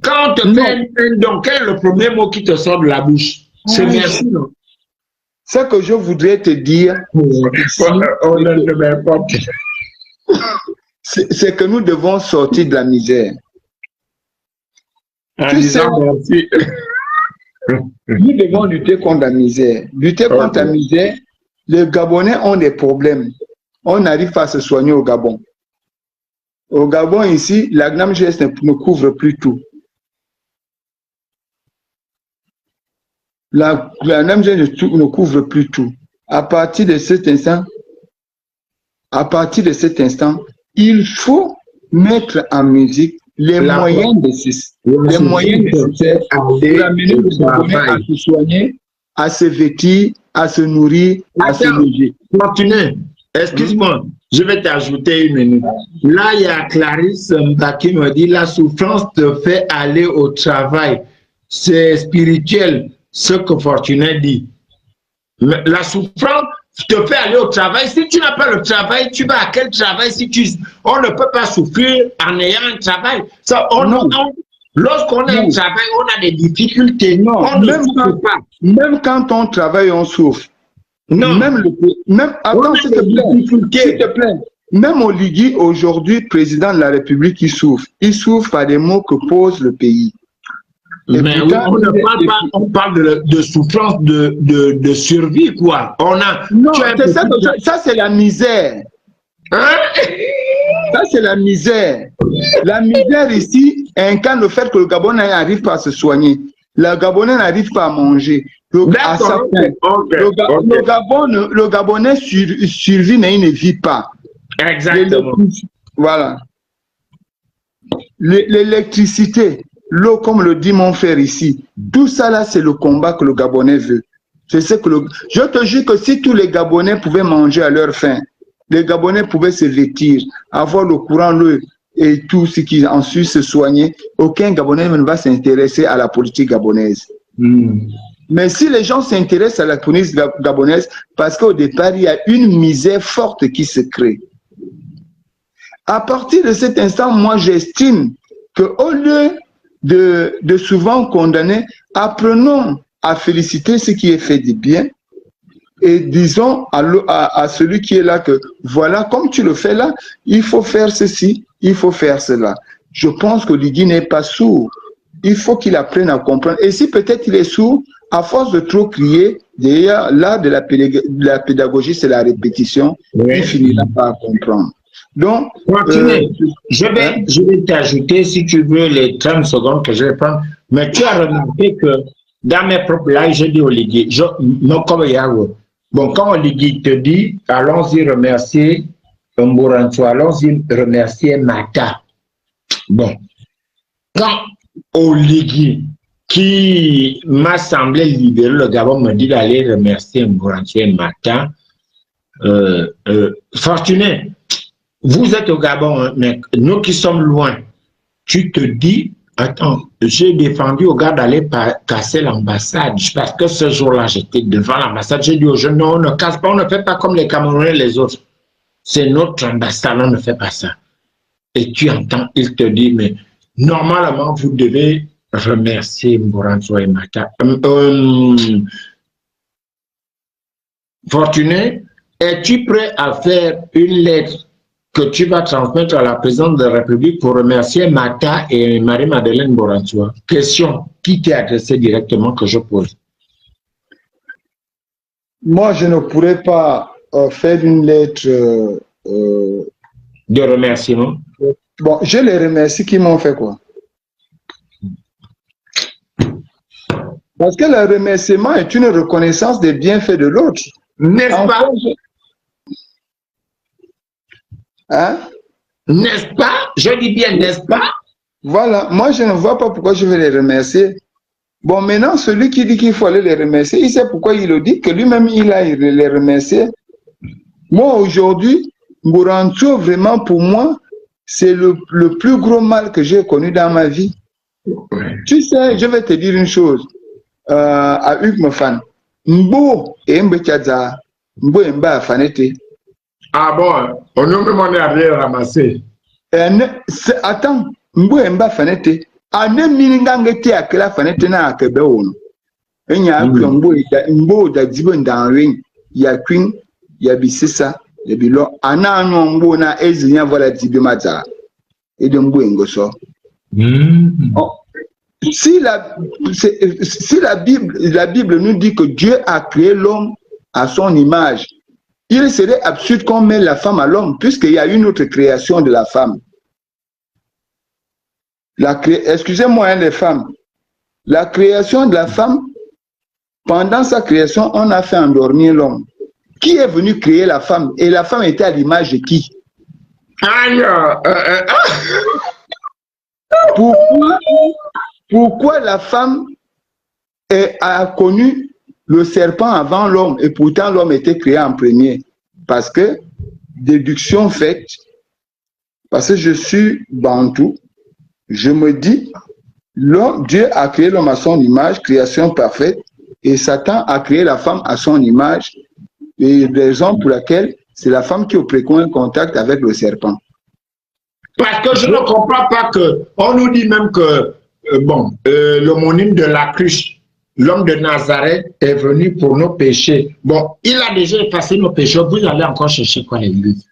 Quand on te fait un don, quel est le premier mot qui te sort de la bouche? C'est merci, non? Ce que je voudrais te dire, c'est que nous devons sortir de la misère. Merci. Nous devons lutter contre la misère. Lutter contre la misère, les Gabonais ont des problèmes. On n'arrive pas à se soigner au Gabon. Au Gabon, ici, la GNAMGS ne couvre plus tout. La GNAMGS ne couvre plus tout. À partir de cet instant, il faut mettre en musique les moyens nécessaires pour amener le Gabonais à se soigner, à se vêtir, à se nourrir, à se loger. Continuez. Excuse-moi, je vais t'ajouter une minute. Là, il y a Clarisse qui me dit la souffrance te fait aller au travail. C'est spirituel, ce que Fortuné dit. La souffrance te fait aller au travail. Si tu n'as pas le travail, tu vas à quel travail? On ne peut pas souffrir en ayant un travail. Ça, Lorsqu'on a un travail, on a des difficultés. Non, on ne souffre pas. Même quand on travaille, on souffre. Non. Attends, s'il te plaît. Même Oligui, aujourd'hui, président de la République, il souffre. Il souffre par des mots que pose le pays. Mais pourtant, on ne parle pas, on parle de souffrance de survie, quoi. Non, ça c'est la misère. Hein? Ça, c'est la misère. La misère ici incarne le fait que le Gabonais n'arrive pas à se soigner. Le Gabonais n'arrive pas à manger. Le Gabonais survit, mais il ne vit pas. Exactement. Voilà. L'électricité, l'eau, comme le dit mon frère ici, tout ça là, c'est le combat que le Gabonais veut. Je te jure que si tous les Gabonais pouvaient manger à leur faim, les Gabonais pouvaient se vêtir, avoir le courant, l'eau et tout ce qui ensuite se soigner, aucun Gabonais ne va s'intéresser à la politique gabonaise. Mais si les gens s'intéressent à la politique gabonaise, parce qu'au départ, il y a une misère forte qui se crée. À partir de cet instant, moi, j'estime qu'au lieu de souvent condamner, apprenons à féliciter ce qui est fait de bien et disons à celui qui est là que voilà, comme tu le fais là, il faut faire ceci, il faut faire cela. Je pense que Lydie n'est pas sourd. Il faut qu'il apprenne à comprendre. Et si peut-être il est sourd, à force de trop crier, d'ailleurs, l'art de la pédagogie, c'est la répétition, il finira par comprendre. Donc, je vais t'ajouter, si tu veux, les 30 secondes que je vais prendre. Mais tu as remarqué que dans mes propres lives, j'ai dit au Lydie, bon, quand Oligui te dit, allons-y remercier Mburantu, allons-y remercier Mata. Bon, quand Oligui, qui m'a semblé libérer le Gabon, me dit d'aller remercier Mburantu et Mata, Fortuné, vous êtes au Gabon, hein, mais nous qui sommes loin, tu te dis, attends, j'ai défendu au gars d'aller casser l'ambassade parce que ce jour-là, j'étais devant l'ambassade. J'ai dit aux jeunes, non, on ne casse pas, on ne fait pas comme les Camerounais et les autres. C'est notre ambassade, on ne fait pas ça. Et tu entends, il te dit, mais normalement, vous devez remercier Mburantu et Mata. Fortuné, es-tu prêt à faire une lettre que tu vas transmettre à la présidente de la République pour remercier Mata et Marie-Madeleine Mburantu? Question qui t'est adressée directement que je pose. Moi, je ne pourrais pas faire une lettre de remerciement. Bon, je les remercie qui m'ont fait quoi? Parce que le remerciement est une reconnaissance des bienfaits de l'autre. N'est-ce pas? Hein? N'est-ce pas? Je dis bien, n'est-ce pas? Voilà, moi je ne vois pas pourquoi je vais les remercier. Bon, maintenant, celui qui dit qu'il faut aller les remercier, il sait pourquoi il le dit, que lui-même il a les remercier. Moi aujourd'hui, Mburantu, vraiment pour moi, c'est le plus gros mal que j'ai connu dans ma vie. Ouais. Tu sais, je vais te dire une chose. À Hugues Mofan, Mbo et Mbetchadza, Mbo et Mba Fanete. Ah bon, on nous demande à rien ramasser. Attends, Mbo et Mba Fanete. Ane miningangete akela Fanete na akebe ono. Enya akwe Mbo da dibo ndanwen, ya queen, ya bisisa, ya bilo. Ana anu Mbo na ezinya vola dibe maza. Et de Mbo Ngoso. Si la Bible nous dit que Dieu a créé l'homme à son image, il serait absurde qu'on mette la femme à l'homme, puisqu'il y a une autre création de la femme. Excusez-moi, hein, les femmes. La création de la femme, pendant sa création, on a fait endormir l'homme. Qui est venu créer la femme? Et la femme était à l'image de qui? Pourquoi la femme a connu le serpent avant l'homme et pourtant l'homme était créé en premier? Parce que, déduction faite, parce que je suis bantou, je me dis, Dieu a créé l'homme à son image, création parfaite, et Satan a créé la femme à son image, et raison pour laquelle c'est la femme qui a pris contact avec le serpent. Parce que je ne comprends pas que, on nous dit même que l'homonyme de la cruche, l'homme de Nazareth est venu pour nos péchés. Bon, il a déjà effacé nos péchés. Vous allez encore chercher quoi l'église?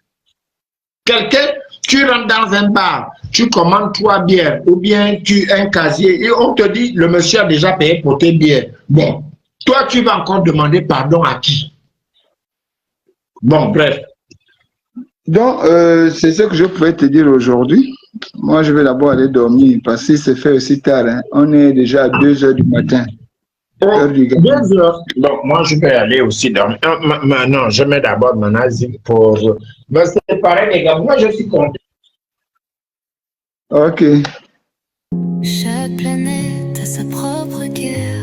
Quelqu'un, tu rentres dans un bar, tu commandes 3 bières ou bien tu un casier et on te dit le monsieur a déjà payé pour tes bières. Bon, toi tu vas encore demander pardon à qui? Bon, bref. Donc, c'est ce que je pouvais te dire aujourd'hui. Moi, je vais d'abord aller dormir parce que c'est fait aussi tard. Hein. On est déjà à 2 heures du matin. Oh, 2 heures. Donc, moi, je vais aller aussi dormir. Non, je mets d'abord mon asile pour me séparer, les gars. Moi, je suis content. Ok. Chaque planète a sa propre guerre.